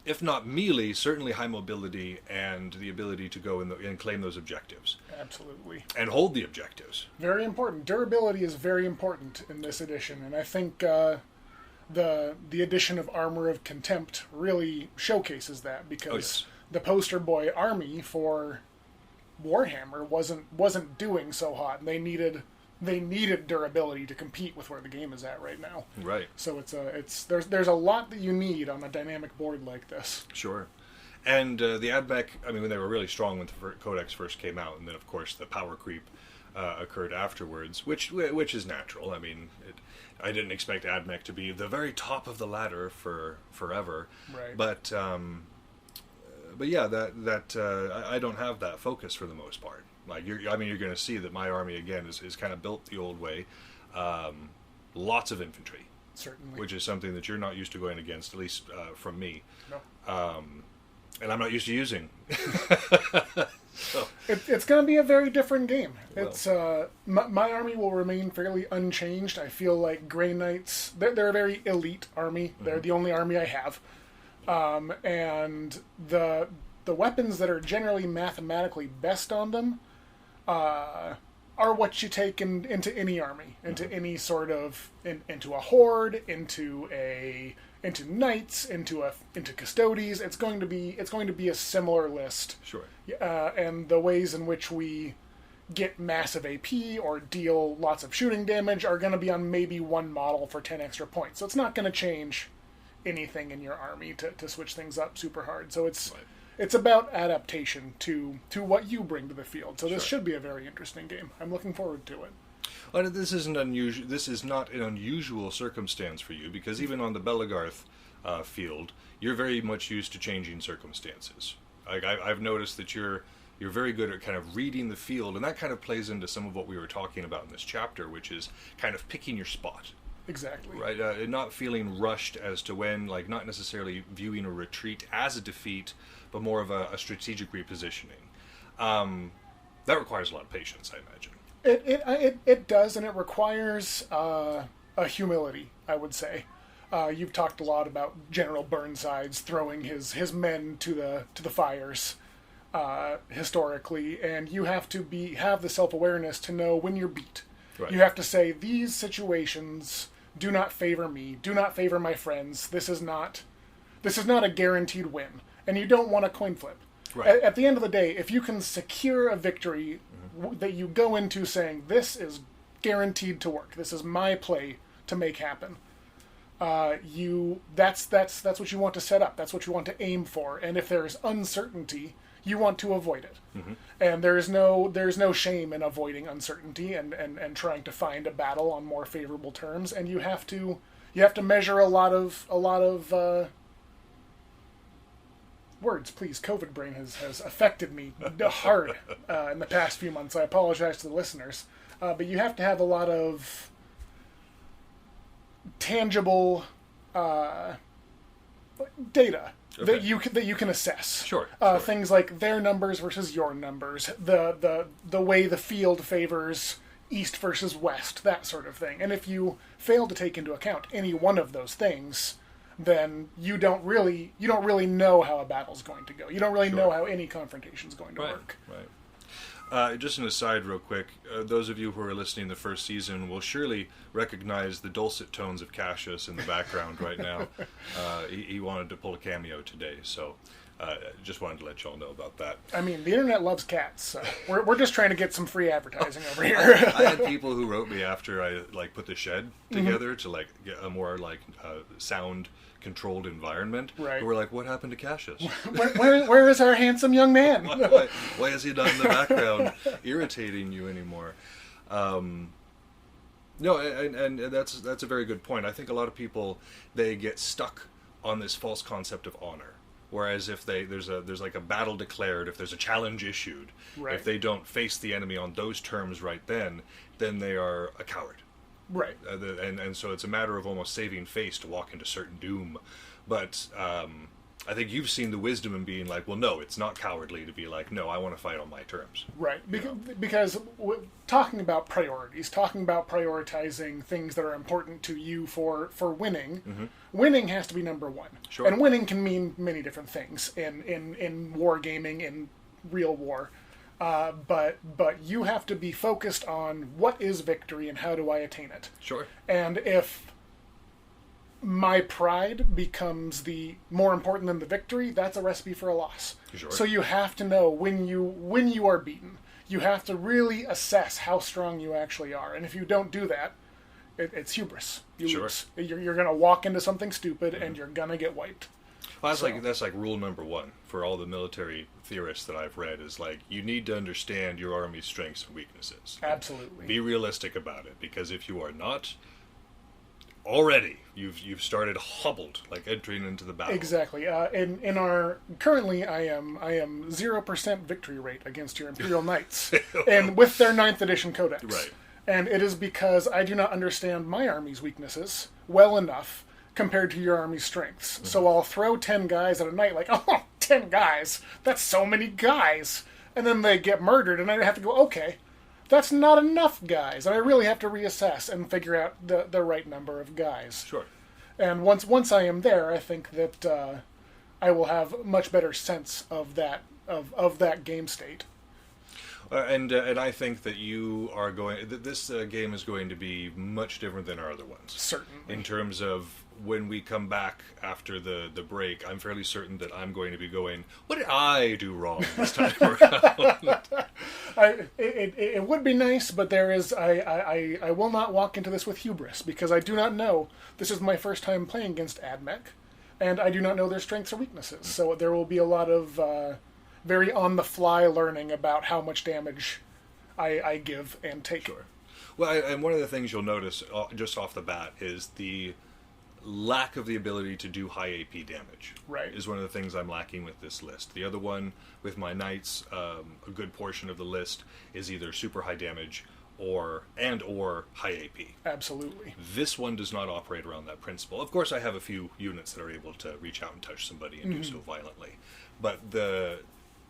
Speaker 1: if not melee, certainly high mobility and the ability to go and claim those objectives.
Speaker 4: Absolutely.
Speaker 1: And hold the objectives.
Speaker 4: Very important. Durability is very important in this edition, and I think the addition of Armor of Contempt really showcases that, because the poster boy army for Warhammer wasn't doing so hot, and they needed durability to compete with where the game is at right now.
Speaker 1: Right.
Speaker 4: So there's a lot that you need on a dynamic board like this.
Speaker 1: Sure. And the AdMech, I mean, they were really strong when the Codex first came out, and then of course the power creep occurred afterwards, which is natural. I mean, I didn't expect AdMech to be the very top of the ladder for forever,
Speaker 4: Right.
Speaker 1: But yeah, I don't have that focus for the most part. Like you're going to see that my army again is kind of built the old way. Lots of infantry,
Speaker 4: Certainly.
Speaker 1: which is something that you're not used to going against, at least from me.
Speaker 4: No.
Speaker 1: And I'm not used to using. So.
Speaker 4: It's going to be a very different game.
Speaker 1: Well.
Speaker 4: It's my army will remain fairly unchanged. I feel like Grey Knights, they're a very elite army. Mm-hmm. They're the only army I have. And the weapons that are generally mathematically best on them are what you take into any army, into mm-hmm. any sort of into a horde, into knights, into custodies. It's going to be a similar list.
Speaker 1: Sure.
Speaker 4: And the ways in which we get massive AP or deal lots of shooting damage are going to be on maybe one model for 10 extra points. So it's not going to change anything in your army to switch things up super hard. So it's
Speaker 1: right.
Speaker 4: It's about adaptation to what you bring to the field. So this
Speaker 1: Sure.
Speaker 4: should be a very interesting game. I'm looking forward to it.
Speaker 1: Well, this isn't unusual. This is not an unusual circumstance for you, because even on the Belagarth field, you're very much used to changing circumstances. Like I've noticed that you're very good at kind of reading the field, and that kind of plays into some of what we were talking about in this chapter, which is kind of picking your spot.
Speaker 4: Exactly.
Speaker 1: Right, and not feeling rushed as to when, like not necessarily viewing a retreat as a defeat, but more of a strategic repositioning. That requires a lot of patience, I imagine.
Speaker 4: It does, and it requires a humility, I would say. You've talked a lot about General Burnside's throwing his men to the fires historically, and you have to have the self-awareness to know when you're beat.
Speaker 1: Right.
Speaker 4: You have to say, these situations do not favor me, do not favor my friends. This is not a guaranteed win, and you don't want a coin flip.
Speaker 1: Right.
Speaker 4: At the end of the day, if you can secure a victory mm-hmm. that you go into saying, this is guaranteed to work, this is my play to make happen, that's what you want to set up, that's what you want to aim for, and if there's uncertainty, you want to avoid it. Mm-hmm. And there's no shame in avoiding uncertainty and trying to find a battle on more favorable terms, and you have to measure a lot of words, please. COVID brain has affected me hard in the past few months. I apologize to the listeners. But you have to have a lot of tangible data
Speaker 1: okay.
Speaker 4: that you can assess.
Speaker 1: Sure.
Speaker 4: Things like their numbers versus your numbers, the way the field favors east versus west, that sort of thing. And if you fail to take into account any one of those things, then you don't really know how a battle's going to go. You don't really
Speaker 1: Sure.
Speaker 4: know how any confrontation's going to
Speaker 1: right.
Speaker 4: work.
Speaker 1: Right. Just an aside real quick, those of you who are listening the first season will surely recognize the dulcet tones of Cassius in the background right now. He wanted to pull a cameo today, so just wanted to let y'all know about that.
Speaker 4: I mean, the internet loves cats, so we're just trying to get some free advertising over here.
Speaker 1: I had people who wrote me after I put the shed together mm-hmm. to get a more sound controlled environment.
Speaker 4: Right.
Speaker 1: Who were like, what happened to Cassius?
Speaker 4: Where is our handsome young man?
Speaker 1: why is he not in the background irritating you anymore? No, and that's a very good point. I think a lot of people, they get stuck on this false concept of honor. Whereas if there's like a battle declared, if there's a challenge issued,
Speaker 4: right.
Speaker 1: if they don't face the enemy on those terms right then they are a coward.
Speaker 4: Right.
Speaker 1: And so it's a matter of almost saving face to walk into certain doom. But I think you've seen the wisdom in being like, well, no, it's not cowardly to be like, no, I want to fight on my terms.
Speaker 4: Right. Because talking about priorities, talking about prioritizing things that are important to you for winning, mm-hmm. winning has to be number one.
Speaker 1: Sure.
Speaker 4: And winning can mean many different things in wargaming, in real war. But you have to be focused on what is victory and how do I attain it.
Speaker 1: Sure.
Speaker 4: And if my pride becomes the more important than the victory, that's a recipe for a loss.
Speaker 1: Sure.
Speaker 4: So you have to know when you are beaten. You have to really assess how strong you actually are. And if you don't do that, it's hubris. You
Speaker 1: sure.
Speaker 4: lose. You're going to walk into something stupid mm-hmm. and you're going to get wiped.
Speaker 1: Well, that's like rule number one for all the military theorists that I've read is like, you need to understand your army's strengths and weaknesses.
Speaker 4: Absolutely.
Speaker 1: Be realistic about it, because if you are not, already you've started hobbled, like entering into the battle.
Speaker 4: Exactly. In our currently, I am 0% victory rate against your Imperial Knights, and with their 9th edition codex.
Speaker 1: Right.
Speaker 4: And it is because I do not understand my army's weaknesses well enough compared to your army's strengths. Mm-hmm. So I'll throw 10 guys at a knight, like, oh, 10 guys, that's so many guys, and then they get murdered, and I have to go, okay, that's not enough guys, and I really have to reassess and figure out the right number of guys.
Speaker 1: Sure.
Speaker 4: And once I am there, I think that I will have much better sense of that game state.
Speaker 1: And I think that you are going. This game is going to be much different than our other ones.
Speaker 4: Certainly.
Speaker 1: In terms of when we come back after the break, I'm fairly certain that I'm going to be going, what did I do wrong this time around?
Speaker 4: It would be nice, but I will not walk into this with hubris, because I do not know. This is my first time playing against AdMech, and I do not know their strengths or weaknesses. So there will be a lot of very on-the-fly learning about how much damage I give and take.
Speaker 1: Sure. Well, and one of the things you'll notice just off the bat is the lack of the ability to do high AP damage.
Speaker 4: Right.
Speaker 1: Is one of the things I'm lacking with this list. The other one, with my knights, a good portion of the list is either super high damage or high AP.
Speaker 4: Absolutely.
Speaker 1: This one does not operate around that principle. Of course, I have a few units that are able to reach out and touch somebody and do so violently. But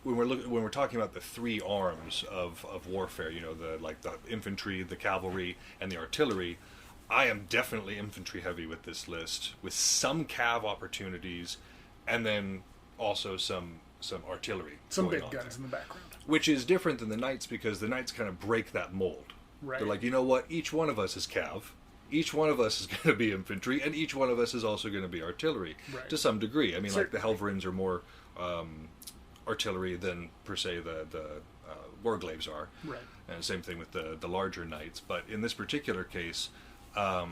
Speaker 1: when we're talking about the three arms of warfare, the infantry, the cavalry, and the artillery, I am definitely infantry heavy with this list, with some cav opportunities, and then also some artillery.
Speaker 4: Some big guns in the background.
Speaker 1: Which is different than the knights, because the knights kind of break that mold.
Speaker 4: Right.
Speaker 1: They're like, you know what? Each one of us is cav. Each one of us is going to be infantry, and each one of us is also going to be artillery to some degree. I mean, like the Helverins are more artillery than per se the Warglaves are.
Speaker 4: Right.
Speaker 1: And same thing with the larger knights. But in this particular case,
Speaker 4: the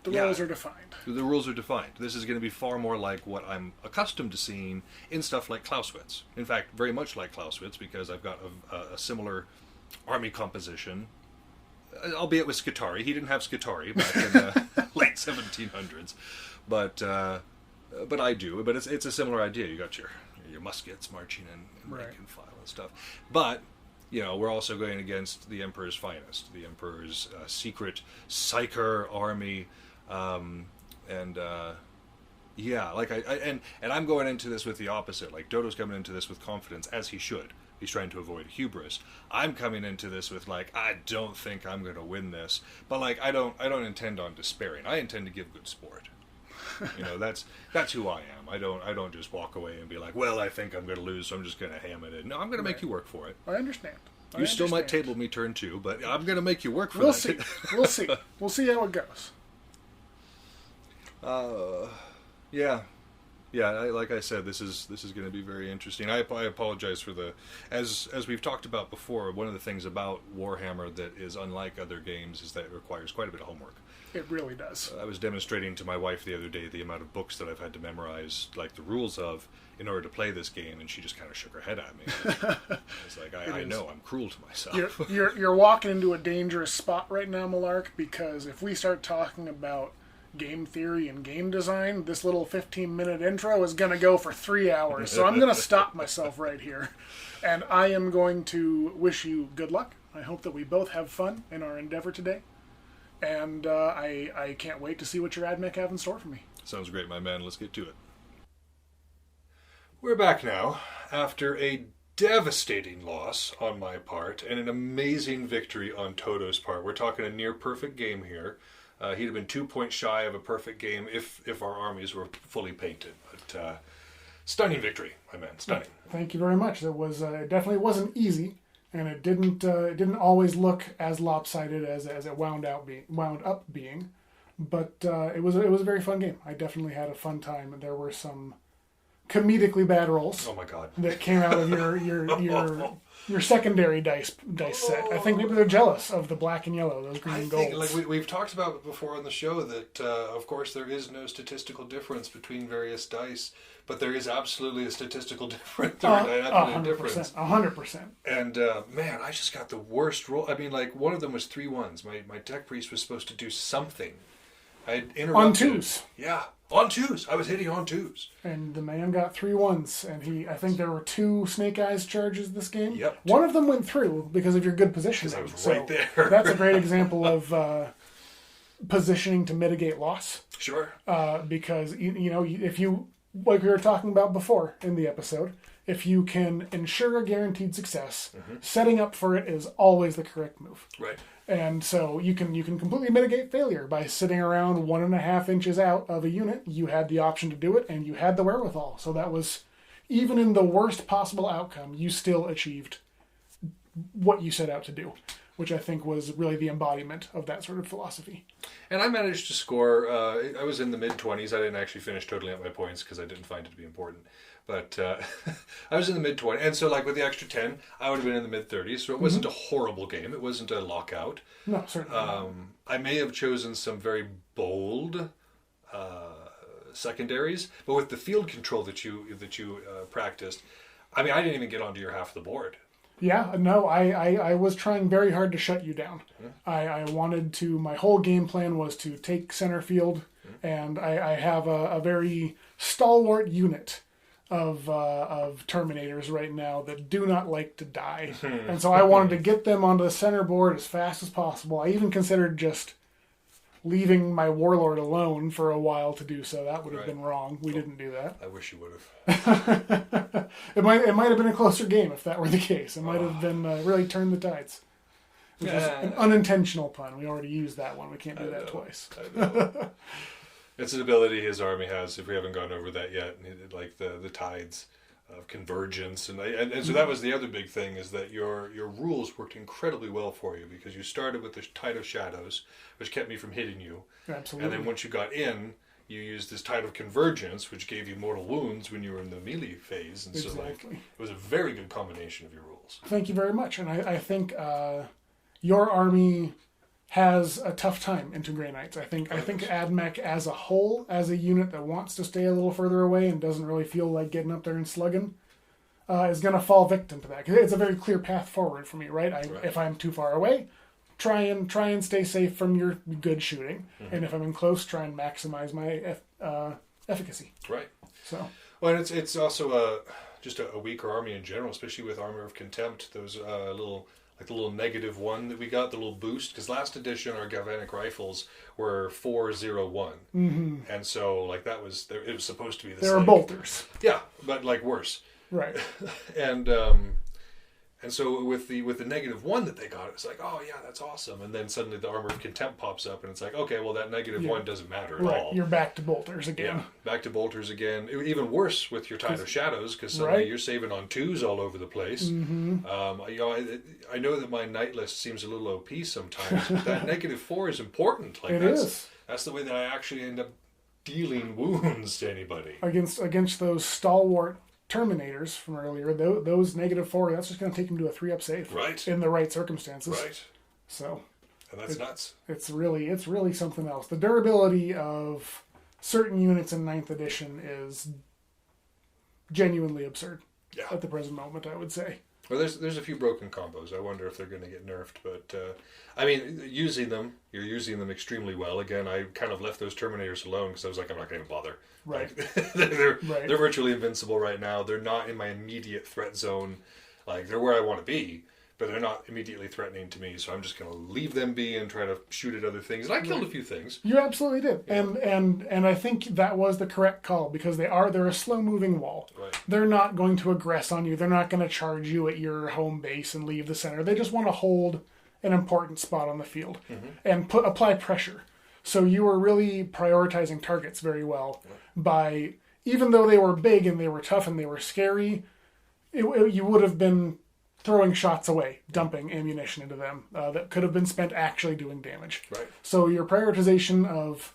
Speaker 4: rules are defined.
Speaker 1: The rules are defined. This is going to be far more like what I'm accustomed to seeing in stuff like Clausewitz. In fact, very much like Clausewitz, because I've got a similar army composition, albeit with Scutari. He didn't have Scutari back in the late 1700s, but I do. But it's a similar idea. You got your muskets marching in rank and file and stuff. But we're also going against the Emperor's finest, the Emperor's secret Psyker army, and I'm going into this with the opposite. Like, Dodo's coming into this with confidence, as he should. He's trying to avoid hubris. I'm coming into this with I don't think I'm going to win this, but I don't intend on despairing. I intend to give good sport. That's who I am. I don't just walk away and be like, well, I think I'm going to lose, so I'm just going to ham it in. No, I'm going to make you work for it.
Speaker 4: I understand.
Speaker 1: You still might table me turn 2, but I'm going to make you work for it.
Speaker 4: We'll see. We'll see how it goes.
Speaker 1: Yeah. Like I said, this is going to be very interesting. I apologize for as we've talked about before. One of the things about Warhammer that is unlike other games is that it requires quite a bit of homework.
Speaker 4: It really does.
Speaker 1: I was demonstrating to my wife the other day the amount of books that I've had to memorize, the rules of, in order to play this game, and she just kind of shook her head at me. It's like, I know, I'm cruel to myself.
Speaker 4: You're walking into a dangerous spot right now, Malark, because if we start talking about game theory and game design, this little 15-minute intro is going to go for 3 hours. So I'm going to stop myself right here. And I am going to wish you good luck. I hope that we both have fun in our endeavor today. And I can't wait to see what your AdMech have in store for me.
Speaker 1: Sounds great, my man. Let's get to it. We're back now, after a devastating loss on my part and an amazing victory on Todo's part. We're talking a near-perfect game here. He'd have been 2 points shy of a perfect game if our armies were fully painted. But stunning victory, my man. Stunning.
Speaker 4: Thank you very much. It definitely wasn't easy. And it didn't always look as lopsided as it wound up being, but it was a very fun game. I definitely had a fun time, and there were some comedically bad rolls.
Speaker 1: Oh my god!
Speaker 4: That came out of your your secondary dice set. I think maybe they're jealous of the black and yellow, those green and golds.
Speaker 1: Like we've talked about before on the show that, of course, there is no statistical difference between various dice, but there is absolutely a statistical difference.
Speaker 4: 100%.
Speaker 1: And man, I just got the worst roll. I mean, like one of them was 3 1s. My tech priest was supposed to do something. I had interrupted.
Speaker 4: On 2s.
Speaker 1: Yeah, on 2s. I was hitting on 2s.
Speaker 4: And the man got 3 1s, and I think there were 2 Snake Eyes charges this game.
Speaker 1: Yep.
Speaker 4: One of them went through because of your good positioning.
Speaker 1: I was right there.
Speaker 4: That's a great example of positioning to mitigate loss.
Speaker 1: Sure.
Speaker 4: Because, if you, like we were talking about before in the episode, if you can ensure a guaranteed success, setting up for it is always the correct move.
Speaker 1: Right.
Speaker 4: And so you can completely mitigate failure by sitting around 1.5 inches out of a unit. You had the option to do it, and you had the wherewithal. So that was, even in the worst possible outcome, you still achieved what you set out to do, which I think was really the embodiment of that sort of philosophy.
Speaker 1: And I managed to score, I was in the mid-20s. I didn't actually finish totaling up my points because I didn't find it to be important. But I was in the mid-20s. And so like with the extra 10, I would have been in the mid-30s. So it wasn't a horrible game. It wasn't a lockout.
Speaker 4: No, certainly not.
Speaker 1: I may have chosen some very bold secondaries. But with the field control that you practiced, I mean, I didn't even get onto your half of the board.
Speaker 4: Yeah, no, I was trying very hard to shut you down. I wanted to, my whole game plan was to take center field, and I have a very stalwart unit of Terminators right now that do not like to die. And so I wanted to get them onto the center board as fast as possible. I even considered just leaving my Warlord alone for a while to do so. That would have been wrong. We didn't do that.
Speaker 1: I wish you would have.
Speaker 4: It might have been a closer game if that were the case. It might have been really turned the tides. Which is an unintentional pun. We already used that one. We can't do that twice.
Speaker 1: I know. It's an ability his army has, if we haven't gone over that yet, like the tides of convergence. And so that was the other big thing, is that your rules worked incredibly well for you, because you started with the Tide of Shadows, which kept me from hitting you.
Speaker 4: Absolutely.
Speaker 1: And then once you got in, you used this Tide of Convergence, which gave you mortal wounds when you were in the melee phase. And so it was a very good combination of your rules.
Speaker 4: Thank you very much. And I think your army has a tough time into Grey Knights. I think AdMech as a whole, as a unit that wants to stay a little further away and doesn't really feel like getting up there and slugging, is going to fall victim to that. 'Cause it's a very clear path forward for me, right? If I'm too far away, try and stay safe from your good shooting, and if I'm in close, try and maximize my efficacy.
Speaker 1: Right.
Speaker 4: So.
Speaker 1: Well, and it's also just a weaker army in general, especially with Armor of Contempt. Those the little -1 that we got, the little boost, because last edition our galvanic rifles were 401, and so like it was supposed to be the same.
Speaker 4: They were bolters.
Speaker 1: Yeah, but like worse.
Speaker 4: Right.
Speaker 1: And so with the -1 that they got, it's like, oh yeah, that's awesome. And then suddenly the Armor of Contempt pops up, and it's like, okay, well that -1 doesn't matter at all.
Speaker 4: You're back to bolters again.
Speaker 1: Yeah, back to bolters again. Even worse with your Tide of Shadows, because suddenly you're saving on 2s all over the place. I know that my night list seems a little OP sometimes, but that -4 is important. Like that's the way that I actually end up dealing wounds to anybody
Speaker 4: against those stalwart Terminators from earlier. Those -4, that's just going to take them to a 3-up save,
Speaker 1: right?
Speaker 4: In the right circumstances,
Speaker 1: right?
Speaker 4: So,
Speaker 1: and that's nuts.
Speaker 4: It's really something else. The durability of certain units in 9th edition is genuinely absurd.
Speaker 1: Yeah.
Speaker 4: At the present moment, I would say.
Speaker 1: Well, there's a few broken combos. I wonder if they're going to get nerfed, but I mean, you're using them extremely well. Again, I kind of left those Terminators alone because I was like, I'm not going to bother.
Speaker 4: Right.
Speaker 1: Like, they're virtually invincible right now. They're not in my immediate threat zone. Like, they're where I want to be, but they're not immediately threatening to me. So I'm just going to leave them be and try to shoot at other things. And I killed a few things.
Speaker 4: You absolutely did,
Speaker 1: Yeah.
Speaker 4: and I think that was the correct call, because they're a slow moving wall.
Speaker 1: Right.
Speaker 4: They're not going to aggress on you. They're not going to charge you at your home base and leave the center. They just want to hold an important spot on the field and apply pressure. So you were really prioritizing targets very well by, even though they were big and they were tough and they were scary, you would have been throwing shots away, dumping ammunition into them that could have been spent actually doing damage.
Speaker 1: Right.
Speaker 4: So your prioritization of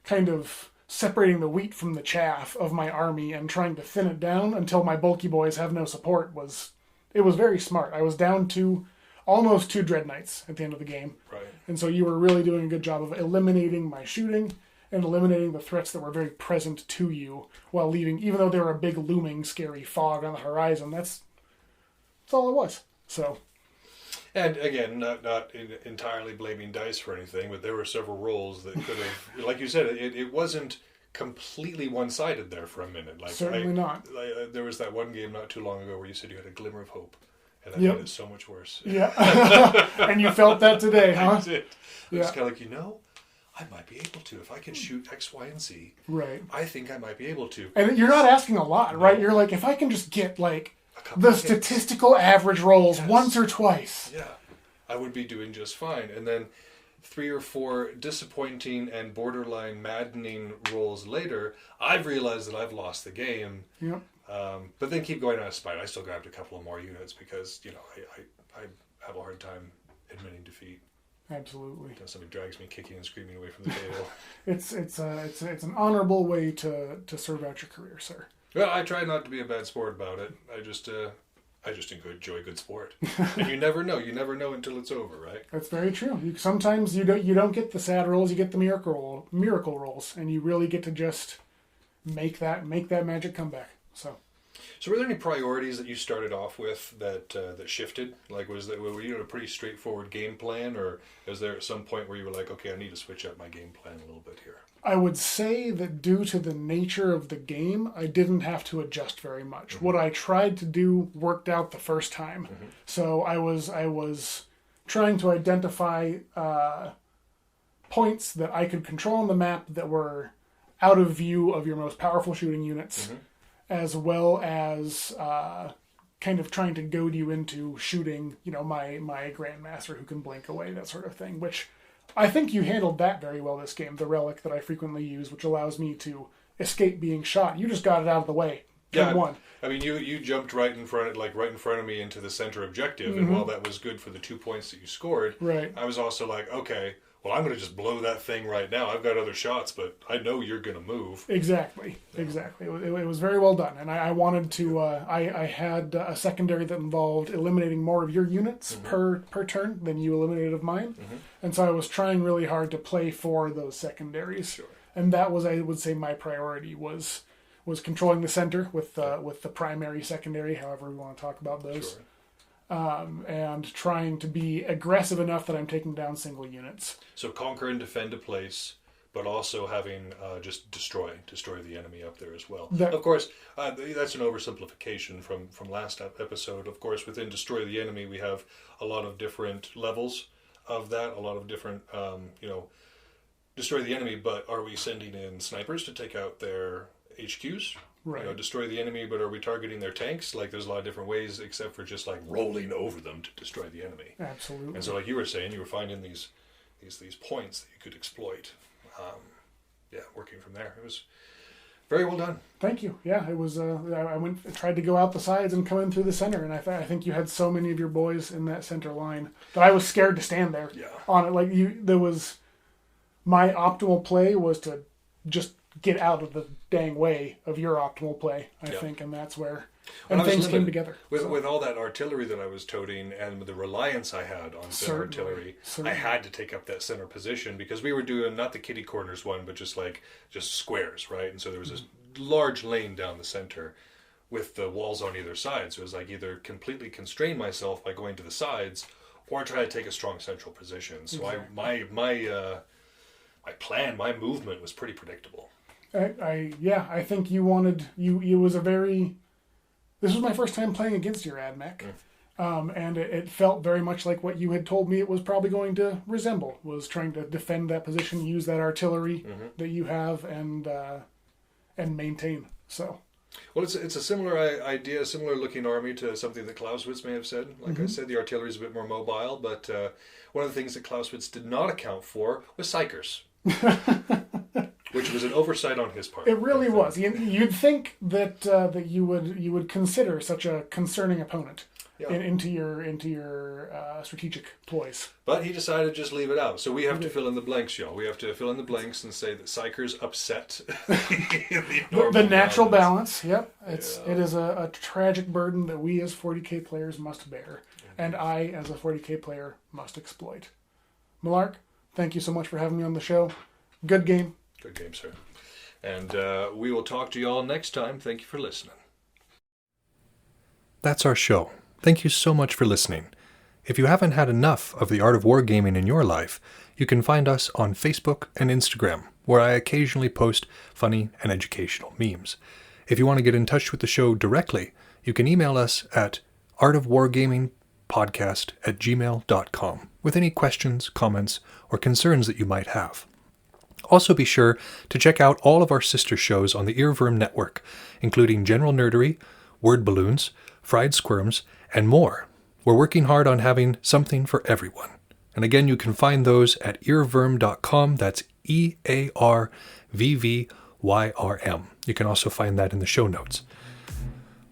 Speaker 4: kind of separating the wheat from the chaff of my army and trying to thin it down until my bulky boys have no support was it was very smart. I was down to almost 2 Dread Knights at the end of the game.
Speaker 1: Right.
Speaker 4: And so you were really doing a good job of eliminating my shooting and eliminating the threats that were very present to you while leaving, even though they were a big looming scary fog on the horizon. That's all it was. So,
Speaker 1: and again, not entirely blaming dice for anything, but there were several rolls that could have, like you said, it wasn't completely one-sided there for a minute. Like
Speaker 4: certainly not.
Speaker 1: There was that one game not too long ago where you said you had a glimmer of hope, and that
Speaker 4: Yep.
Speaker 1: made it so much worse.
Speaker 4: Yeah. And you felt that today, huh?
Speaker 1: I did.
Speaker 4: Yeah.
Speaker 1: It's kind of like, I might be able to. If I can shoot X, Y, and Z,
Speaker 4: Right.
Speaker 1: I think I might be able to.
Speaker 4: And you're not asking a lot, right? You're like, if I can just get, like,
Speaker 1: couple
Speaker 4: the
Speaker 1: of hits.
Speaker 4: statistical average rolls
Speaker 1: Yes.
Speaker 4: once or twice.
Speaker 1: Yeah, I would be doing just fine. And then 3 or 4 disappointing and borderline maddening rolls later, I've realized that I've lost the game.
Speaker 4: Yep.
Speaker 1: But then keep going out of spite. I still grabbed a couple of more units because, I have a hard time admitting defeat.
Speaker 4: Absolutely.
Speaker 1: Until somebody drags me kicking and screaming away from the table.
Speaker 4: It's an honorable way to serve out your career, sir.
Speaker 1: Well, I try not to be a bad sport about it. I just enjoy good sport. And you never know. You never know until it's over, right?
Speaker 4: That's very true. Sometimes you don't get the sad rolls, you get the miracle rolls, and you really get to just make that magic come back.
Speaker 1: So were there any priorities that you started off with that shifted? Like, were you in a pretty straightforward game plan, or is there at some point where you were like, okay, I need to switch up my game plan a little bit here?
Speaker 4: I would say that due to the nature of the game, I didn't have to adjust very much. Mm-hmm. What I tried to do worked out the first time. Mm-hmm. So I was trying to identify points that I could control on the map that were out of view of your most powerful shooting units, mm-hmm. as well as kind of trying to goad you into shooting, my Grandmaster who can blink away, that sort of thing, which I think you handled that very well this game, the relic that I frequently use, which allows me to escape being shot. You just got it out of the way.
Speaker 1: Yeah,
Speaker 4: one.
Speaker 1: I mean, you jumped right in front of me into the center objective, mm-hmm. and while that was good for the 2 points that you scored,
Speaker 4: right.
Speaker 1: I was also like, okay, well, I'm going to just blow that thing right now. I've got other shots, but I know you're going to move.
Speaker 4: Exactly. It was very well done, and I wanted to. I had a secondary that involved eliminating more of your units mm-hmm. per turn than you eliminated of mine, mm-hmm. and so I was trying really hard to play for those secondaries.
Speaker 1: Sure.
Speaker 4: And that was, I would say, my priority was controlling the center with the primary, secondary, however we want to talk about those.
Speaker 1: Sure.
Speaker 4: And trying to be aggressive enough that I'm taking down single units.
Speaker 1: So conquer and defend a place, but also having just destroy the enemy up there as well. Of course, that's an oversimplification from last episode. Of course, within destroy the enemy, we have a lot of different levels of that, a lot of different, destroy the enemy, but are we sending in snipers to take out their HQs?
Speaker 4: Right.
Speaker 1: Destroy the enemy, but are we targeting their tanks? Like, there's a lot of different ways, except for just like rolling over them to destroy the enemy.
Speaker 4: Absolutely.
Speaker 1: And so, like you were saying, you were finding these points that you could exploit. Working from there, it was very well done.
Speaker 4: Thank you. Yeah, it was. I tried to go out the sides and come in through the center, and I think you had so many of your boys in that center line that I was scared to stand there.
Speaker 1: Yeah.
Speaker 4: On it, like my optimal play was to just get out of the dang way of your optimal play, I think, and that's where things came together.
Speaker 1: With all that artillery that I was toting and the reliance I had on center artillery, I had to take up that center position because we were doing not the kitty corners one, but just squares, right? And so there was this large lane down the center with the walls on either side. So it was like either completely constrain myself by going to the sides or try to take a strong central position. So exactly. My plan, my movement was pretty predictable.
Speaker 4: I think you wanted you was a very. This was my first time playing against your AdMech, and it felt very much like what you had told me it was probably going to resemble. Was trying to defend that position, use that artillery that you have, and maintain. So.
Speaker 1: Well, it's a similar idea, similar looking army to something that Clausewitz may have said. Like I said, the artillery is a bit more mobile, but one of the things that Clausewitz did not account for was psychers. Which was an oversight on his part.
Speaker 4: It really was. You'd think that you would consider such a concerning opponent into your strategic ploys.
Speaker 1: But he decided to just leave it out. So we have to fill in the blanks, y'all. We have to fill in the blanks and say that Psyker's upset
Speaker 4: the natural balance. Yep. It is a tragic burden that we as 40k players must bear. And I, as a 40k player, must exploit. Malark, thank you so much for having me on the show. Good game.
Speaker 1: Good game, sir. And we will talk to y'all next time. Thank you for listening. That's our show. Thank you so much for listening. If you haven't had enough of the art of wargaming in your life, you can find us on Facebook and Instagram, where I occasionally post funny and educational memes. If you want to get in touch with the show directly, you can email us at artofwargamingpodcast@gmail.com with any questions, comments, or concerns that you might have. Also be sure to check out all of our sister shows on the Earworm Network, including General Nerdery, Word Balloons, Fried Squirms, and more. We're working hard on having something for everyone. And again, you can find those at earworm.com. That's EARVVYRM. You can also find that in the show notes.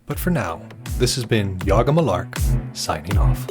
Speaker 1: But for now, this has been Yaga Malark, signing off.